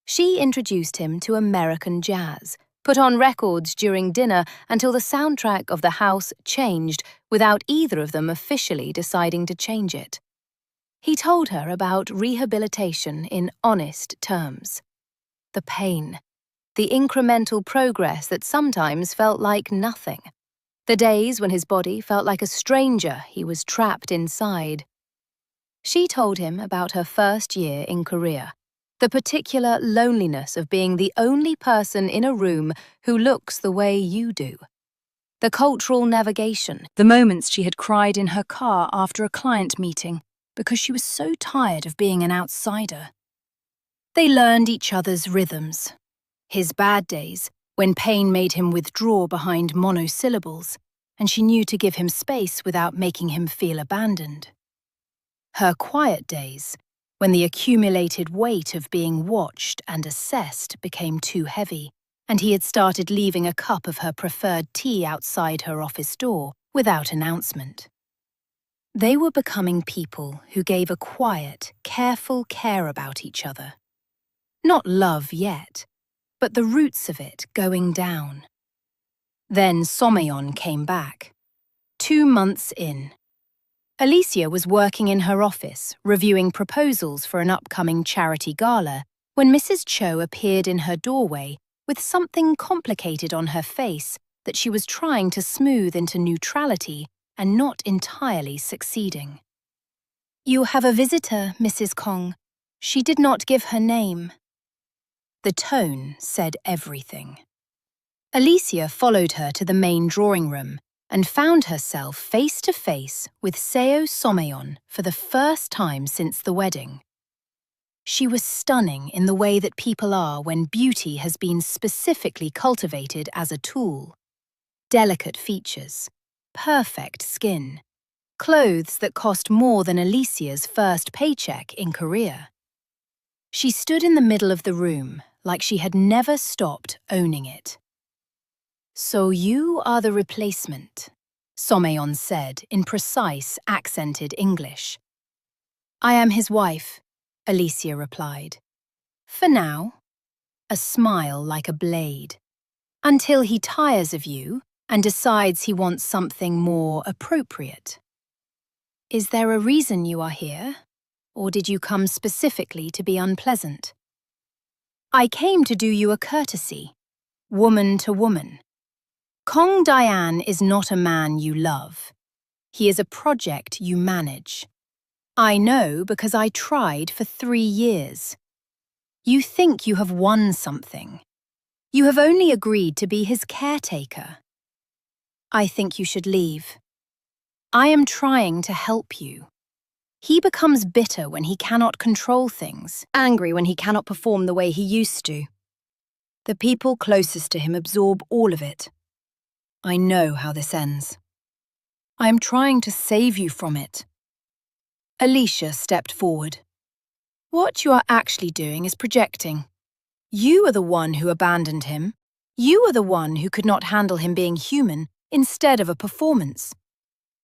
S1: She introduced him to American jazz, put on records during dinner until the soundtrack of the house changed without either of them officially deciding to change it. He told her about rehabilitation in honest terms. The pain, the incremental progress that sometimes felt like nothing. The days when his body felt like a stranger he was trapped inside. She told him about her first year in Korea, the particular loneliness of being the only person in a room who looks the way you do. The cultural navigation, the moments she had cried in her car after a client meeting because she was so tired of being an outsider. They learned each other's rhythms. His bad days, when pain made him withdraw behind monosyllables, and she knew to give him space without making him feel abandoned. Her quiet days, when the accumulated weight of being watched and assessed became too heavy, and he had started leaving a cup of her preferred tea outside her office door without announcement. They were becoming people who gave a quiet, careful care about each other. Not love yet, but the roots of it going down. Then Somayon came back. 2 months in. Alicia was working in her office, reviewing proposals for an upcoming charity gala, when Mrs. Cho appeared in her doorway with something complicated on her face that she was trying to smooth into neutrality and not entirely succeeding. You have a visitor, Mrs. Kong. She did not give her name. The tone said everything. Alicia followed her to the main drawing room and found herself face to face with Seo Somayon for the first time since the wedding. She was stunning in the way that people are when beauty has been specifically cultivated as a tool. Delicate features, perfect skin, clothes that cost more than Alicia's first paycheck in Korea. She stood in the middle of the room like she had never stopped owning it. So you are the replacement, Somayon said in precise, accented English. I am his wife, Alicia replied. For now. A smile like a blade. Until he tires of you and decides he wants something more appropriate. Is there a reason you are here? Or did you come specifically to be unpleasant? I came to do you a courtesy, woman to woman. Kong Diane is not a man you love. He is a project you manage. I know because I tried for 3 years. You think you have won something. You have only agreed to be his caretaker. I think you should leave. I am trying to help you. He becomes bitter when he cannot control things, angry when he cannot perform the way he used to. The people closest to him absorb all of it. I know how this ends. I am trying to save you from it. Alicia stepped forward. What you are actually doing is projecting. You are the one who abandoned him. You are the one who could not handle him being human instead of a performance.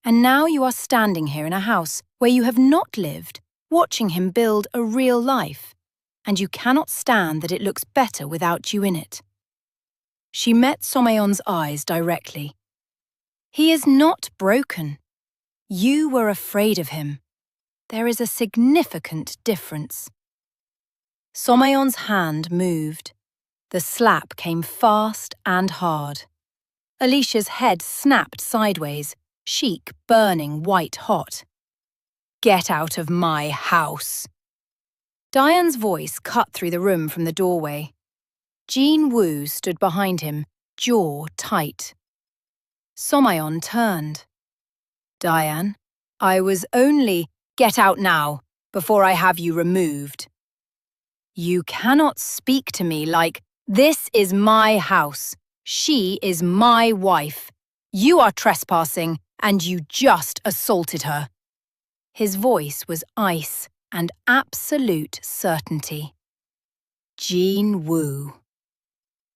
S1: And now you are standing here in a house where you have not lived, watching him build a real life, and you cannot stand that it looks better without you in it. She met Somayon's eyes directly. He is not broken. You were afraid of him. There is a significant difference. Somayon's hand moved. The slap came fast and hard. Alicia's head snapped sideways, cheek burning white-hot. "Get out of my house!" Diane's voice cut through the room from the doorway. Jean Wu stood behind him, jaw tight. Somayon turned. "Diane, I was only— Get out now, before I have you removed." "You cannot speak to me like— This is my house. She is my wife. You are trespassing, and you just assaulted her." His voice was ice and absolute certainty. Jean Wu.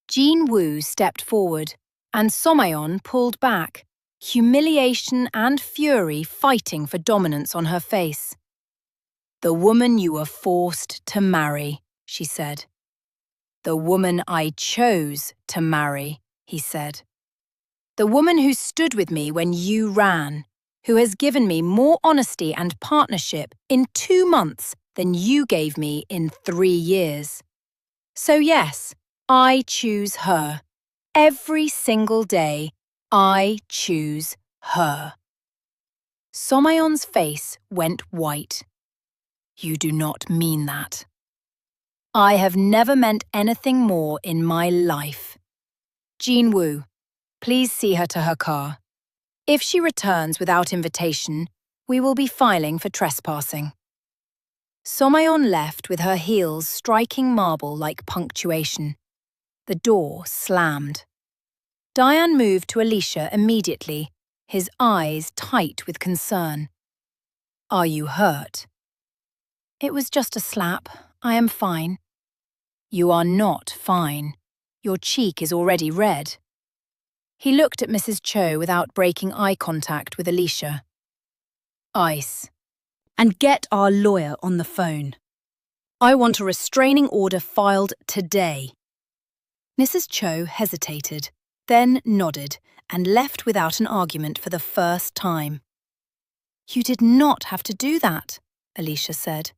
S1: Jean Wu stepped forward, and Somayon pulled back, humiliation and fury fighting for dominance on her face. "The woman you were forced to marry," she said. "The woman I chose to marry," he said. "The woman who stood with me when you ran, who has given me more honesty and partnership in 2 months than you gave me in 3 years. So yes, I choose her. Every single day, I choose her." Somayon's face went white. "You do not mean that." "I have never meant anything more in my life. Jean Wu, please see her to her car. If she returns without invitation, we will be filing for trespassing." Somayon left with her heels striking marble like punctuation. The door slammed. Diane moved to Alicia immediately, his eyes tight with concern. "Are you hurt?" "It was just a slap. I am fine." "You are not fine. Your cheek is already red." He looked at Mrs. Cho without breaking eye contact with Alicia. "Ice. And get our lawyer on the phone. I want a restraining order filed today." Mrs. Cho hesitated, then nodded and left without an argument for the first time. "You did not have to do that," Alicia said.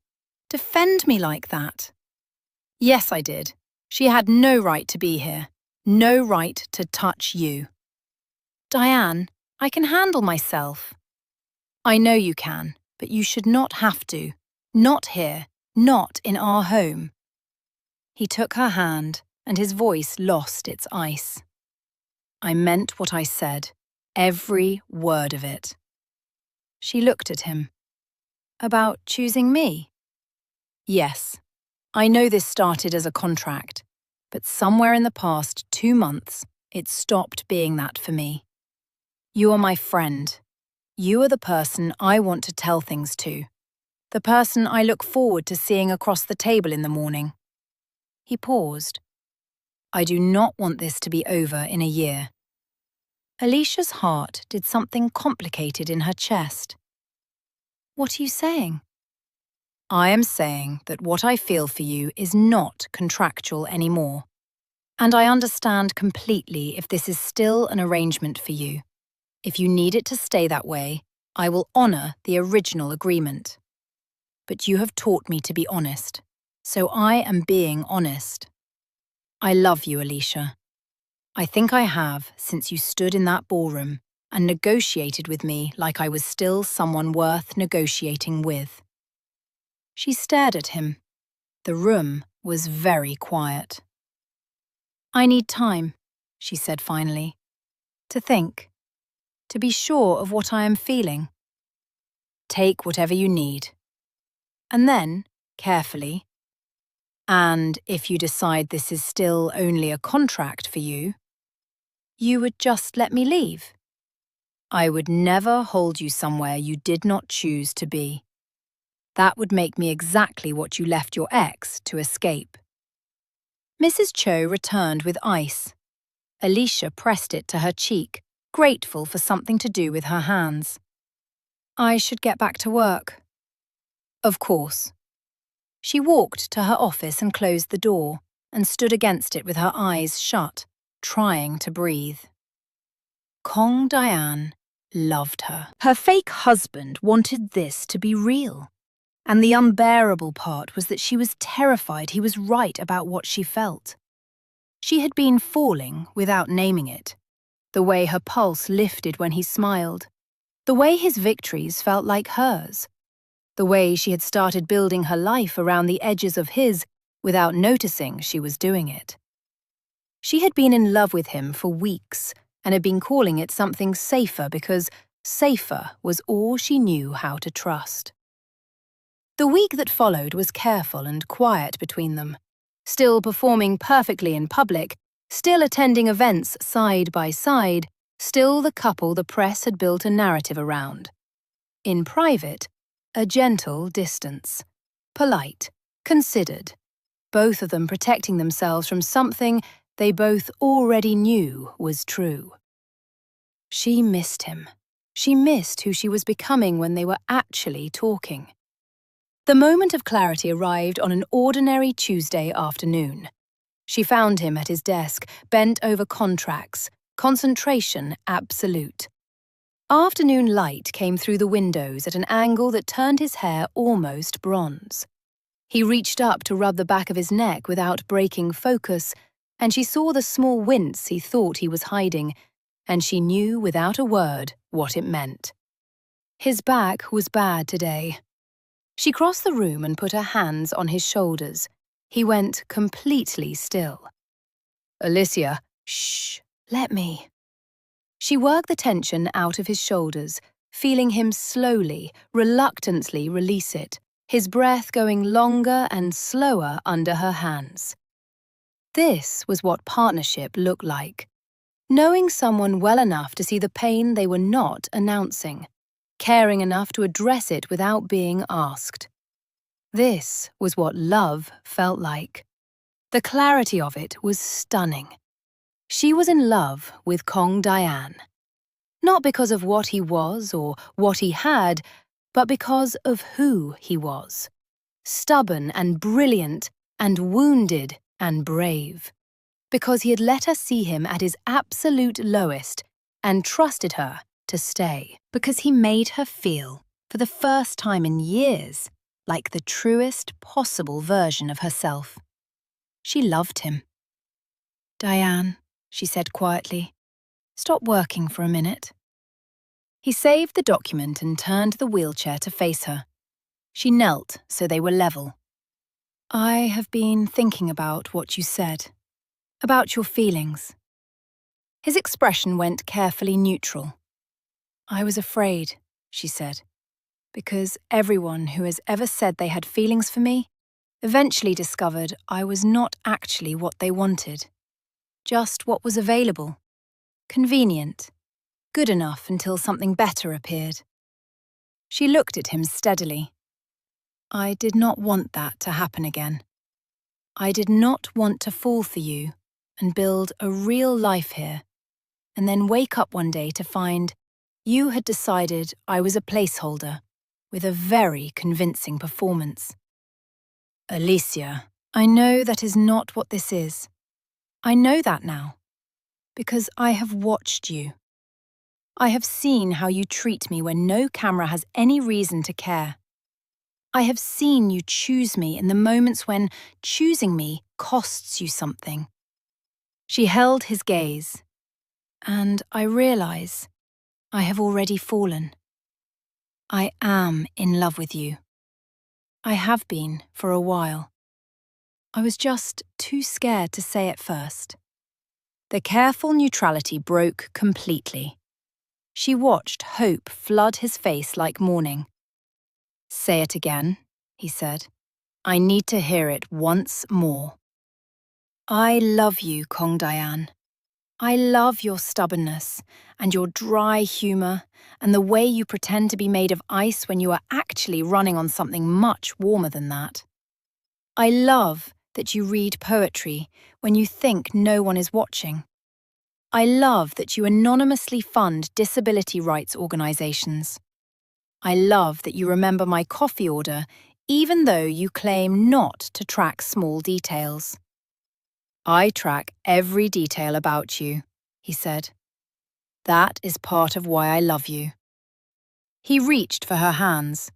S1: "Defend me like that." "Yes, I did. She had no right to be here. No right to touch you." "Diane, I can handle myself." "I know you can, but you should not have to. Not here, not in our home." He took her hand, and his voice lost its ice. "I meant what I said, every word of it." She looked at him. "About choosing me?" "Yes. I know this started as a contract, but somewhere in the past 2 months, it stopped being that for me. You are my friend. You are the person I want to tell things to. The person I look forward to seeing across the table in the morning." He paused. "I do not want this to be over in a year." Alicia's heart did something complicated in her chest. "What are you saying?" "I am saying that what I feel for you is not contractual anymore. And I understand completely if this is still an arrangement for you. If you need it to stay that way, I will honor the original agreement. But you have taught me to be honest, so I am being honest. I love you, Alicia. I think I have since you stood in that ballroom and negotiated with me like I was still someone worth negotiating with." She stared at him. The room was very quiet. "I need time," she said finally, "to think, to be sure of what I am feeling." "Take whatever you need." And then, carefully, "And if you decide this is still only a contract for you, you would just let me leave." "I would never hold you somewhere you did not choose to be. That would make me exactly what you left your ex to escape." Mrs. Cho returned with ice. Alicia pressed it to her cheek, grateful for something to do with her hands. "I should get back to work." "Of course." She walked to her office and closed the door, and stood against it with her eyes shut, trying to breathe. Kong Diane loved her. Her fake husband wanted this to be real. And the unbearable part was that she was terrified he was right about what she felt. She had been falling without naming it. The way her pulse lifted when he smiled. The way his victories felt like hers. The way she had started building her life around the edges of his without noticing she was doing it. She had been in love with him for weeks and had been calling it something safer because safer was all she knew how to trust. The week that followed was careful and quiet between them, still performing perfectly in public, still attending events side by side, still the couple the press had built a narrative around. In private, a gentle distance. Polite, considered. Both of them protecting themselves from something they both already knew was true. She missed him. She missed who she was becoming when they were actually talking. The moment of clarity arrived on an ordinary Tuesday afternoon. She found him at his desk, bent over contracts, concentration absolute. Afternoon light came through the windows at an angle that turned his hair almost bronze. He reached up to rub the back of his neck without breaking focus, and she saw the small wince he thought he was hiding, and she knew without a word what it meant. His back was bad today. She crossed the room and put her hands on his shoulders. He went completely still. "Alicia, shh, let me." She worked the tension out of his shoulders, feeling him slowly, reluctantly release it, his breath going longer and slower under her hands. This was what partnership looked like. Knowing someone well enough to see the pain they were not announcing, caring enough to address it without being asked. This was what love felt like. The clarity of it was stunning. She was in love with Kong Diane. Not because of what he was or what he had, but because of who he was. Stubborn and brilliant and wounded and brave. Because he had let her see him at his absolute lowest and trusted her to stay. Because he made her feel, for the first time in years, like the truest possible version of herself. She loved him. "Diane," she said quietly, "stop working for a minute." He saved the document and turned the wheelchair to face her. She knelt so they were level. "I have been thinking about what you said, about your feelings." His expression went carefully neutral. "I was afraid," she said, "because everyone who has ever said they had feelings for me eventually discovered I was not actually what they wanted. Just what was available. Convenient. Good enough until something better appeared." She looked at him steadily. "I did not want that to happen again. I did not want to fall for you and build a real life here, and then wake up one day to find you had decided I was a placeholder with a very convincing performance." "Alicia, I know that is not what this is. I know that now, because I have watched you. I have seen how you treat me when no camera has any reason to care. I have seen you choose me in the moments when choosing me costs you something." She held his gaze, and I realize I have already fallen. I am in love with you. I have been for a while. I was just too scared to say it first. The careful neutrality broke completely. She watched hope flood his face like morning. "Say it again," he said. "I need to hear it once more." "I love you, Kong Diane. I love your stubbornness and your dry humor and the way you pretend to be made of ice when you are actually running on something much warmer than that. I love that you read poetry when you think no one is watching. I love that you anonymously fund disability rights organizations. I love that you remember my coffee order even though you claim not to track small details." "I track every detail about you," he said. "That is part of why I love you." He reached for her hands.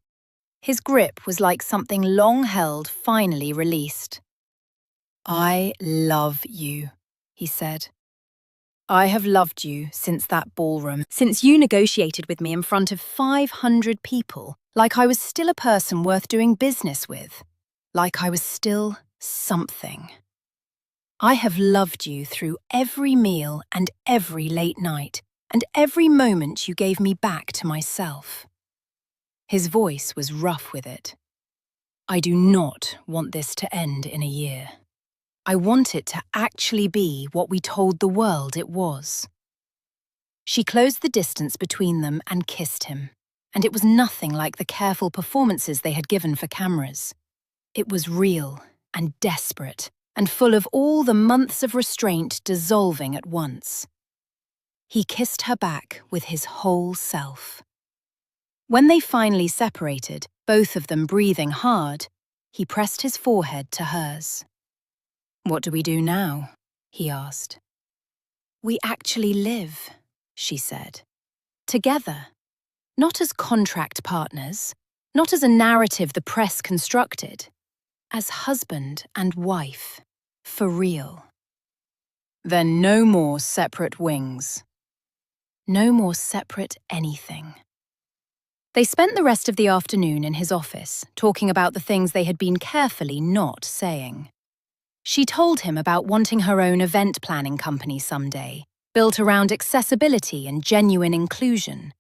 S1: His grip was like something long held finally released. "I love you," he said. "I have loved you since that ballroom, since you negotiated with me in front of 500 people, like I was still a person worth doing business with, like I was still something. I have loved you through every meal and every late night, and every moment you gave me back to myself." His voice was rough with it. "I do not want this to end in a year. I want it to actually be what we told the world it was." She closed the distance between them and kissed him, and it was nothing like the careful performances they had given for cameras. It was real and desperate, and full of all the months of restraint dissolving at once. He kissed her back with his whole self. When they finally separated, both of them breathing hard, he pressed his forehead to hers. "What do we do now?" he asked. "We actually live," she said. "Together. Not as contract partners, not as a narrative the press constructed. As husband and wife. For real." "Then no more separate wings." No more separate anything. They spent the rest of the afternoon in his office, talking about the things they had been carefully not saying. She told him about wanting her own event planning company someday, built around accessibility and genuine inclusion,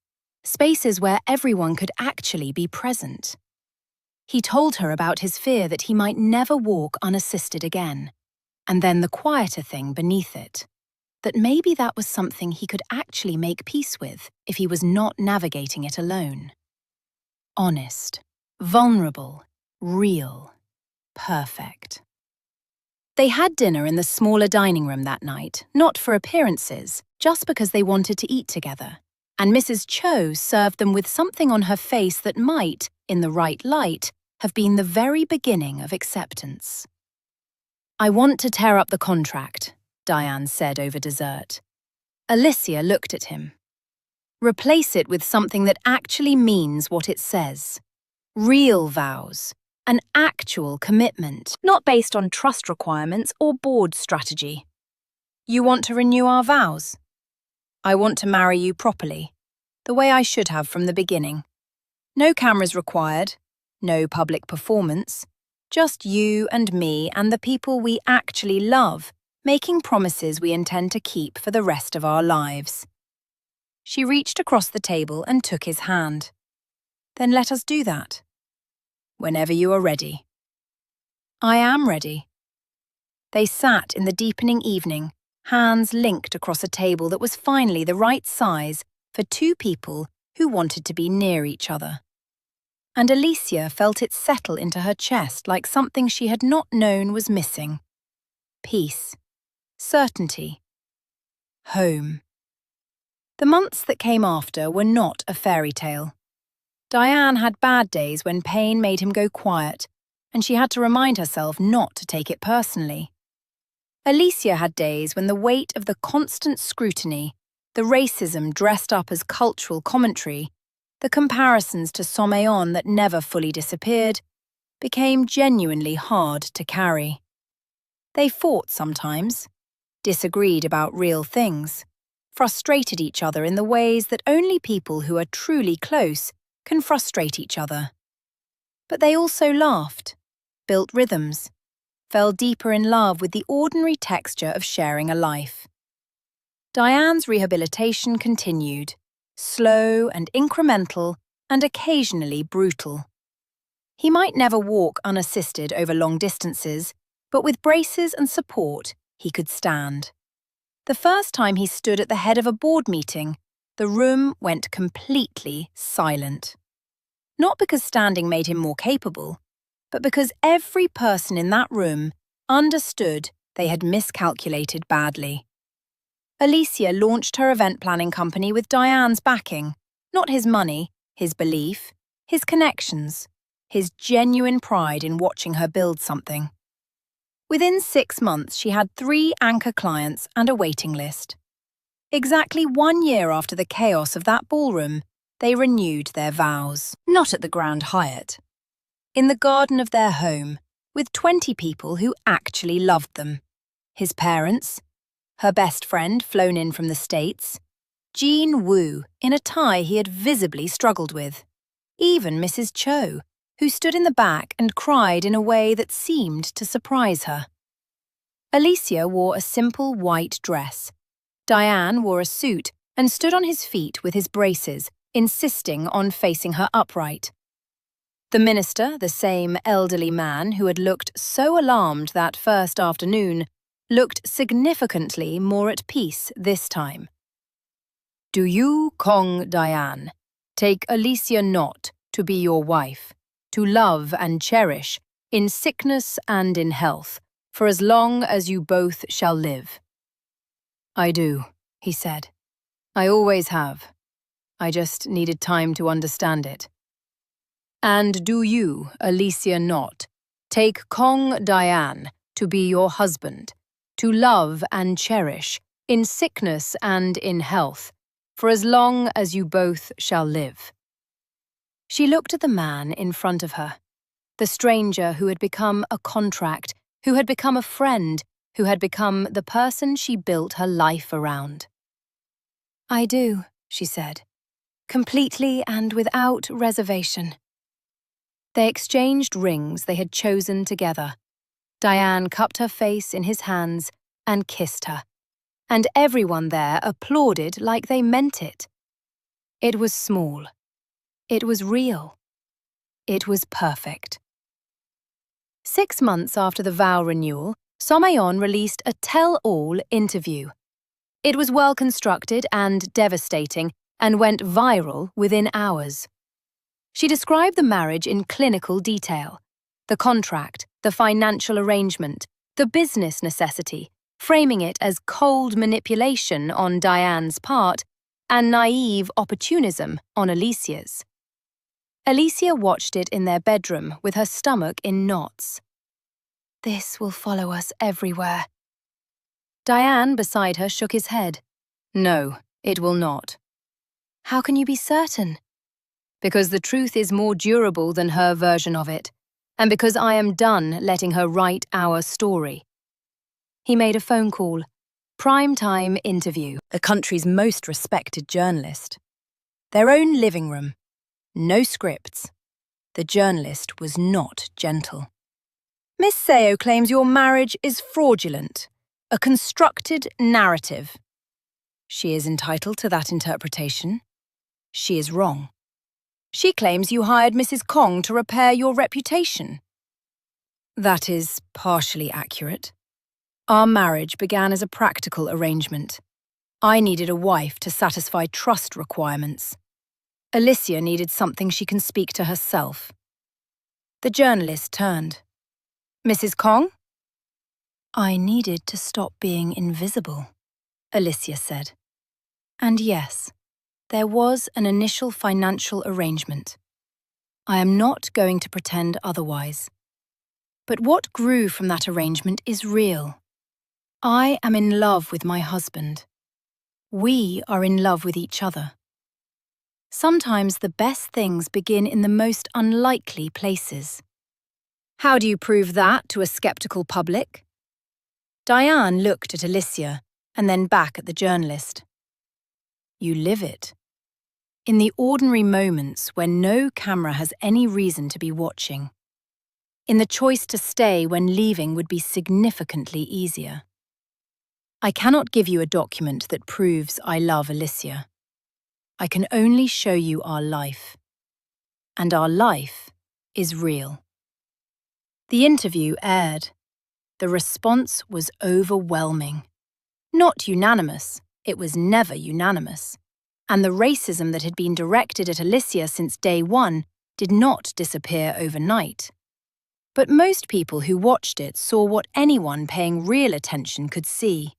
S1: spaces where everyone could actually be present. He told her about his fear that he might never walk unassisted again, and then the quieter thing beneath it, that maybe that was something he could actually make peace with if he was not navigating it alone. Honest, vulnerable, real, perfect. They had dinner in the smaller dining room that night, not for appearances, just because they wanted to eat together, and Mrs. Cho served them with something on her face that might, in the right light, have been the very beginning of acceptance. "I want to tear up the contract," Diane said over dessert. Alicia looked at him. "Replace it with something that actually means what it says. Real vows. An actual commitment, not based on trust requirements or board strategy. You want to renew our vows? I want to marry you properly, the way I should have from the beginning. No cameras required, no public performance, just you and me and the people we actually love, making promises we intend to keep for the rest of our lives." She reached across the table and took his hand. "Then let us do that." "Whenever you are ready." "I am ready." They sat in the deepening evening, hands linked across a table that was finally the right size for two people who wanted to be near each other. And Alicia felt it settle into her chest like something she had not known was missing. Peace. Certainty. Home. The months that came after were not a fairy tale. Diane had bad days when pain made him go quiet, and she had to remind herself not to take it personally. Alicia had days when the weight of the constant scrutiny, the racism dressed up as cultural commentary, the comparisons to Sommelier that never fully disappeared, became genuinely hard to carry. They fought sometimes, disagreed about real things, frustrated each other in the ways that only people who are truly close can frustrate each other. But they also laughed, built rhythms, fell deeper in love with the ordinary texture of sharing a life. Diane's rehabilitation continued, slow and incremental and occasionally brutal. He might never walk unassisted over long distances, but with braces and support, he could stand. The first time he stood at the head of a board meeting, the room went completely silent. Not because standing made him more capable, but because every person in that room understood they had miscalculated badly. Alicia launched her event planning company with Diane's backing, not his money, his belief, his connections, his genuine pride in watching her build something. Within 6 months, she had 3 anchor clients and a waiting list. Exactly 1 year after the chaos of that ballroom, they renewed their vows. Not at the Grand Hyatt, in the garden of their home, with 20 people who actually loved them. His parents, her best friend flown in from the States, Jean Wu in a tie he had visibly struggled with, even Mrs. Cho, who stood in the back and cried in a way that seemed to surprise her. Alicia wore a simple white dress. Diane wore a suit and stood on his feet with his braces, insisting on facing her upright. The minister, the same elderly man who had looked so alarmed that first afternoon, looked significantly more at peace this time. "Do you, Kong Diane, take Alicia not to be your wife, to love and cherish, in sickness and in health, for as long as you both shall live?" "I do," he said. "I always have. I just needed time to understand it." "And do you, Alicia not, take Kong Diane to be your husband, to love and cherish, in sickness and in health, for as long as you both shall live?" She looked at the man in front of her, the stranger who had become a contract, who had become a friend, who had become the person she built her life around. "I do," she said, completely and without reservation. They exchanged rings they had chosen together. Diane cupped her face in his hands and kissed her, and everyone there applauded like they meant it. It was small. It was real. It was perfect. 6 months after the vow renewal, Somayon released a tell-all interview. It was well-constructed and devastating and went viral within hours. She described the marriage in clinical detail, the contract, the financial arrangement, the business necessity, framing it as cold manipulation on Diane's part and naive opportunism on Alicia's. Alicia watched it in their bedroom with her stomach in knots. "This will follow us everywhere." Diane beside her shook his head. "No, it will not." "How can you be certain?" "Because the truth is more durable than her version of it, and because I am done letting her write our story." He made a phone call. Prime-time interview, the country's most respected journalist. Their own living room. No scripts. The journalist was not gentle. "Miss Seo claims your marriage is fraudulent, a constructed narrative." "She is entitled to that interpretation. She is wrong." "She claims you hired Mrs. Kong to repair your reputation." "That is partially accurate. Our marriage began as a practical arrangement. I needed a wife to satisfy trust requirements. Alicia needed something she can speak to herself." The journalist turned. "Mrs. Kong?" "I needed to stop being invisible," Alicia said. "And yes, there was an initial financial arrangement. I am not going to pretend otherwise. But what grew from that arrangement is real. I am in love with my husband. We are in love with each other. Sometimes the best things begin in the most unlikely places." "How do you prove that to a skeptical public?" Diane looked at Alicia and then back at the journalist. "You live it. In the ordinary moments when no camera has any reason to be watching. In the choice to stay when leaving would be significantly easier. I cannot give you a document that proves I love Alicia. I can only show you our life. And our life is real." The interview aired. The response was overwhelming. Not unanimous, it was never unanimous. And the racism that had been directed at Alicia since day one did not disappear overnight. But most people who watched it saw what anyone paying real attention could see.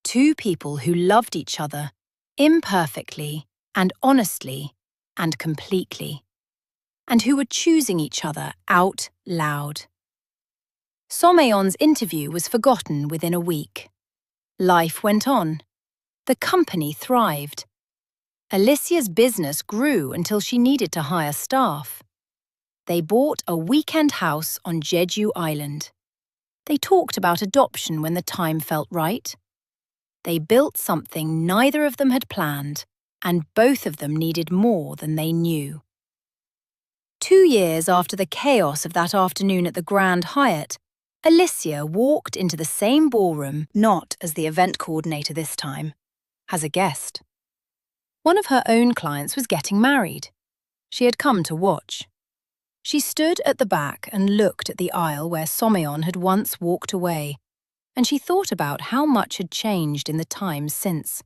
S1: Two people who loved each other, imperfectly and honestly and completely, and who were choosing each other out loud. Somayon's interview was forgotten within a week. Life went on. The company thrived. Alicia's business grew until she needed to hire staff. They bought a weekend house on Jeju Island. They talked about adoption when the time felt right. They built something neither of them had planned, and both of them needed more than they knew. 2 years after the chaos of that afternoon at the Grand Hyatt, Alicia walked into the same ballroom, not as the event coordinator this time, as a guest. One of her own clients was getting married. She had come to watch. She stood at the back and looked at the aisle where Someon had once walked away, and she thought about how much had changed in the time since.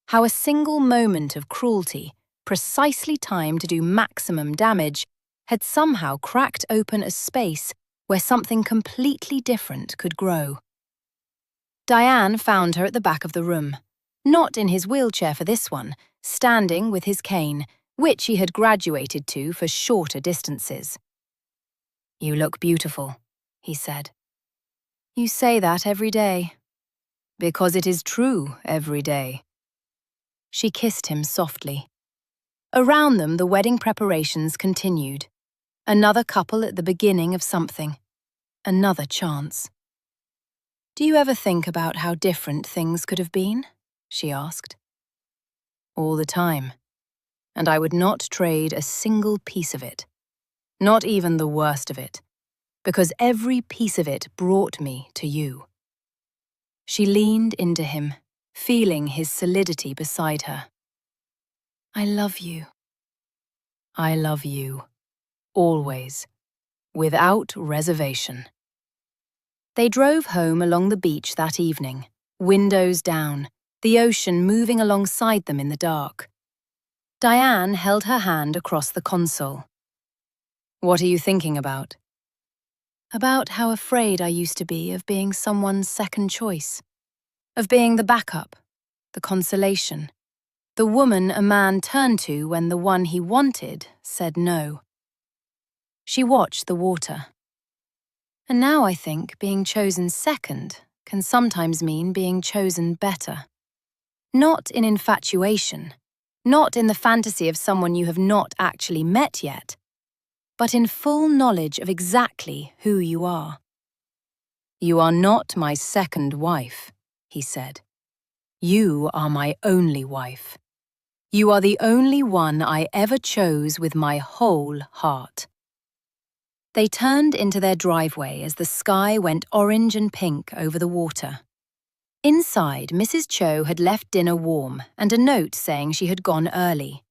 S1: How a single moment of cruelty, precisely timed to do maximum damage, had somehow cracked open a space where something completely different could grow. Diane found her at the back of the room, not in his wheelchair for this one, standing with his cane, which he had graduated to for shorter distances. "You look beautiful," he said. "You say that every day." "Because it is true every day." She kissed him softly. Around them, the wedding preparations continued. Another couple at the beginning of something. Another chance. "Do you ever think about how different things could have been?" she asked. "All the time. And I would not trade a single piece of it. Not even the worst of it. Because every piece of it brought me to you." She leaned into him, feeling his solidity beside her. "I love you." "I love you. Always. Without reservation." They drove home along the beach that evening, windows down, the ocean moving alongside them in the dark. Diane held her hand across the console. "What are you thinking about?" "About how afraid I used to be of being someone's second choice. Of being the backup, the consolation, the woman a man turned to when the one he wanted said no." She watched the water. "And now I think being chosen second can sometimes mean being chosen better. Not in infatuation, not in the fantasy of someone you have not actually met yet, but in full knowledge of exactly who you are." "You are not my second wife," he said. "You are my only wife. You are the only one I ever chose with my whole heart." They turned into their driveway as the sky went orange and pink over the water. Inside, Mrs. Cho had left dinner warm and a note saying she had gone early.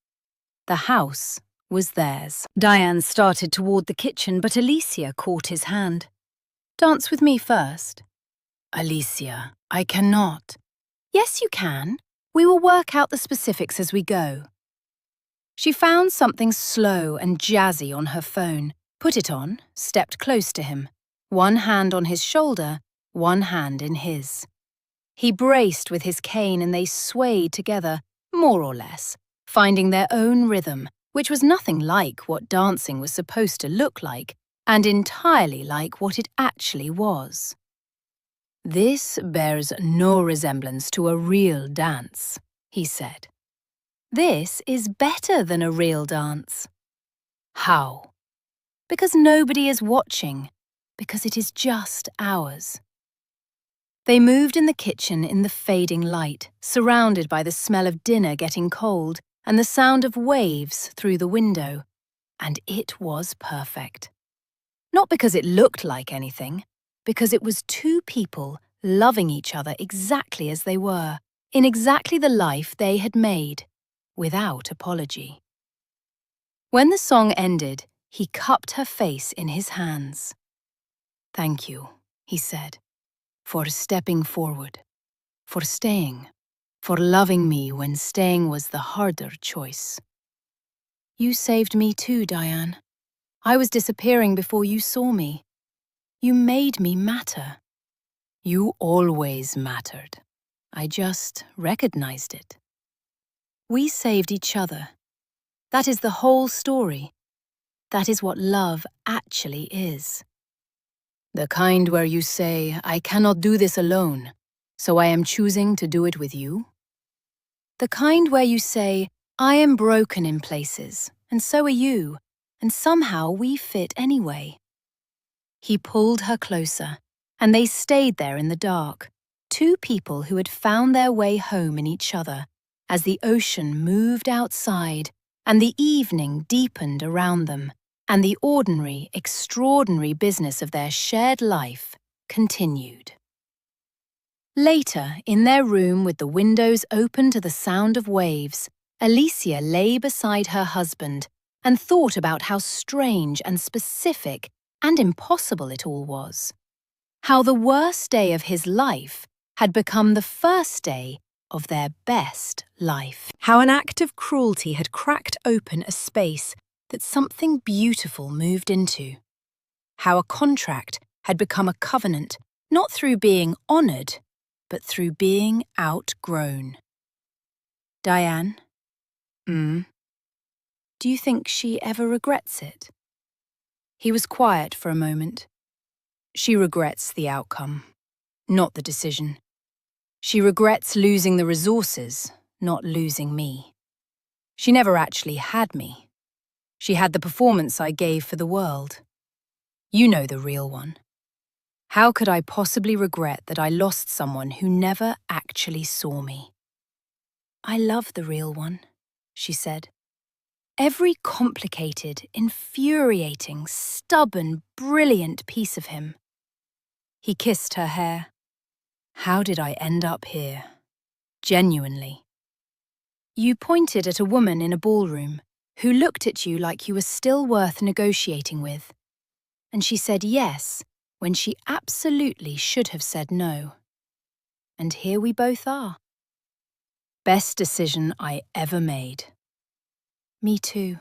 S1: The house was theirs. Diane started toward the kitchen, but Alicia caught his hand. "Dance with me first." "Alicia, I cannot." "Yes, you can. We will work out the specifics as we go." She found something slow and jazzy on her phone, put it on, stepped close to him, one hand on his shoulder, one hand in his. He braced with his cane and they swayed together, more or less, finding their own rhythm, which was nothing like what dancing was supposed to look like, and entirely like what it actually was. "This bears no resemblance to a real dance," he said. "This is better than a real dance." "How?" "Because nobody is watching, because it is just ours." They moved in the kitchen in the fading light, surrounded by the smell of dinner getting cold and the sound of waves through the window, and it was perfect. Not because it looked like anything, because it was two people loving each other exactly as they were, in exactly the life they had made, without apology. When the song ended, he cupped her face in his hands. "Thank you," he said. "For stepping forward, for staying, for loving me when staying was the harder choice." "You saved me too, Diane. I was disappearing before you saw me. You made me matter." "You always mattered. I just recognized it." "We saved each other. That is the whole story. That is what love actually is." "The kind where you say, I cannot do this alone, so I am choosing to do it with you?" "The kind where you say, I am broken in places, and so are you, and somehow we fit anyway." He pulled her closer, and they stayed there in the dark, two people who had found their way home in each other as the ocean moved outside and the evening deepened around them, and the ordinary, extraordinary business of their shared life continued. Later, in their room with the windows open to the sound of waves, Alicia lay beside her husband and thought about how strange and specific and impossible it all was. How the worst day of his life had become the first day of their best life. How an act of cruelty had cracked open a space that something beautiful moved into. How a contract had become a covenant, not through being honoured, but through being outgrown. "Diane? Do you think she ever regrets it?" He was quiet for a moment. "She regrets the outcome, not the decision. She regrets losing the resources, not losing me. She never actually had me. She had the performance I gave for the world. You know the real one. How could I possibly regret that I lost someone who never actually saw me?" "I love the real one," she said. "Every complicated, infuriating, stubborn, brilliant piece of him." He kissed her hair. "How did I end up here? Genuinely." "You pointed at a woman in a ballroom who looked at you like you were still worth negotiating with. And she said yes when she absolutely should have said no. And here we both are." "Best decision I ever made." "Me too."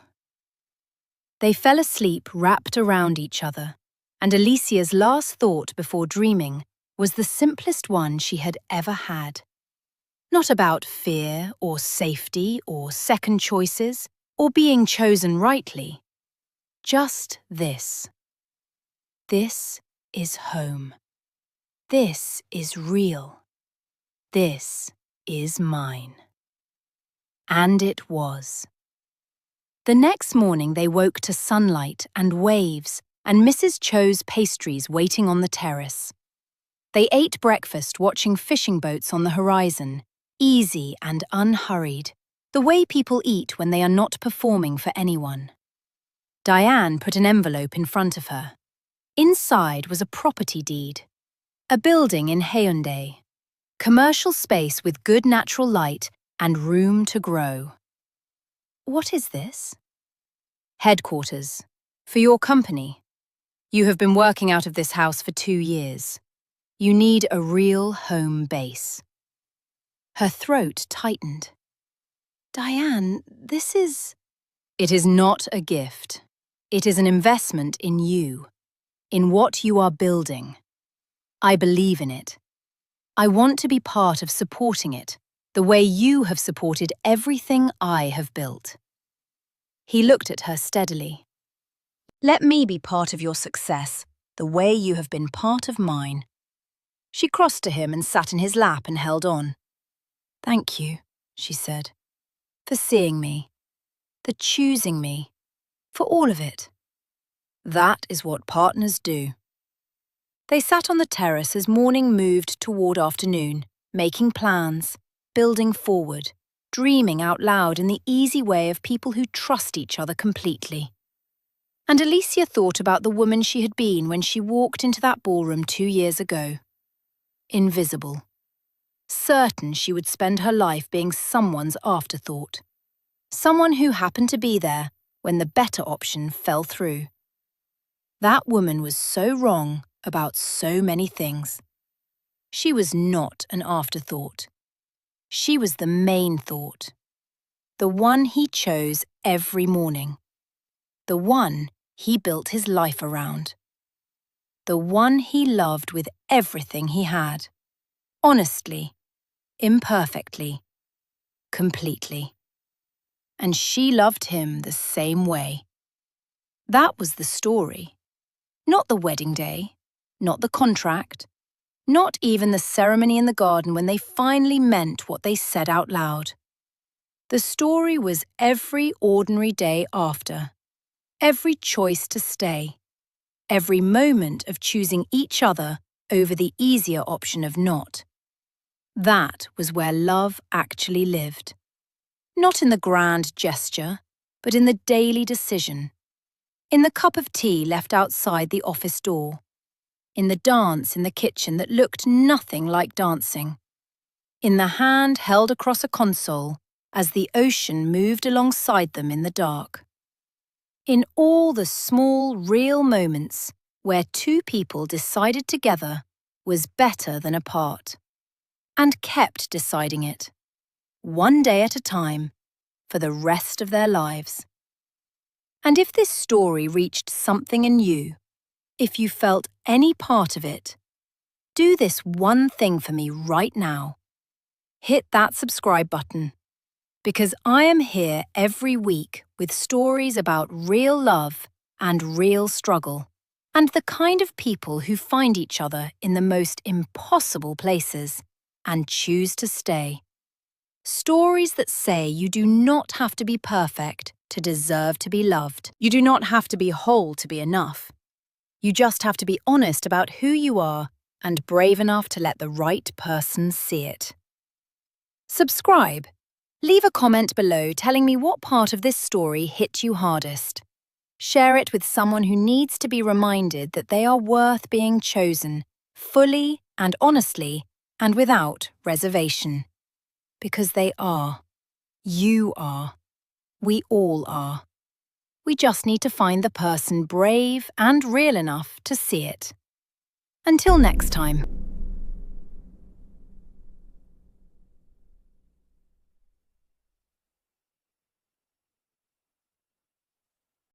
S1: They fell asleep wrapped around each other, and Alicia's last thought before dreaming was the simplest one she had ever had. Not about fear or safety or second choices or being chosen rightly. Just this. This is home. This is real. This is mine. And it was. The next morning they woke to sunlight and waves and Mrs. Cho's pastries waiting on the terrace. They ate breakfast watching fishing boats on the horizon, easy and unhurried, the way people eat when they are not performing for anyone. Diane put an envelope in front of her. Inside was a property deed. A building in Hyundai. Commercial space with good natural light and room to grow. "What is this?" "Headquarters. For your company. You have been working out of this house for 2 years. You need a real home base." Her throat tightened. "Diane, this is..." "It is not a gift. It is an investment in you, in what you are building. I believe in it. I want to be part of supporting it, the way you have supported everything I have built." He looked at her steadily. "Let me be part of your success, the way you have been part of mine." She crossed to him and sat in his lap and held on. "Thank you," she said, "for seeing me, for choosing me, for all of it. That is what partners do." They sat on the terrace as morning moved toward afternoon, making plans, building forward, dreaming out loud in the easy way of people who trust each other completely. And Alicia thought about the woman she had been when she walked into that ballroom 2 years ago. Invisible. Certain she would spend her life being someone's afterthought. Someone who happened to be there when the better option fell through. That woman was so wrong about so many things. She was not an afterthought. She was the main thought. The one he chose every morning. The one he built his life around. The one he loved with everything he had. Honestly, imperfectly, completely. And she loved him the same way. That was the story. Not the wedding day, not the contract, not even the ceremony in the garden when they finally meant what they said out loud. The story was every ordinary day after. every choice to stay, every moment of choosing each other over the easier option of not. That was where love actually lived. Not in the grand gesture, but in the daily decision. In the cup of tea left outside the office door. In the dance in the kitchen that looked nothing like dancing. In the hand held across a console as the ocean moved alongside them in the dark. In all the small, real moments where two people decided together was better than apart. And kept deciding it, one day at a time, for the rest of their lives. And if this story reached something in you, if you felt any part of it, do this one thing for me right now. Hit that subscribe button, because I am here every week with stories about real love and real struggle, and the kind of people who find each other in the most impossible places and choose to stay. Stories that say you do not have to be perfect to deserve to be loved. You do not have to be whole to be enough. You just have to be honest about who you are and brave enough to let the right person see it. Subscribe. Leave a comment below telling me what part of this story hit you hardest. Share it with someone who needs to be reminded that they are worth being chosen, fully and honestly, and without reservation. Because they are. You are. We all are. We just need to find the person brave and real enough to see it. Until next time.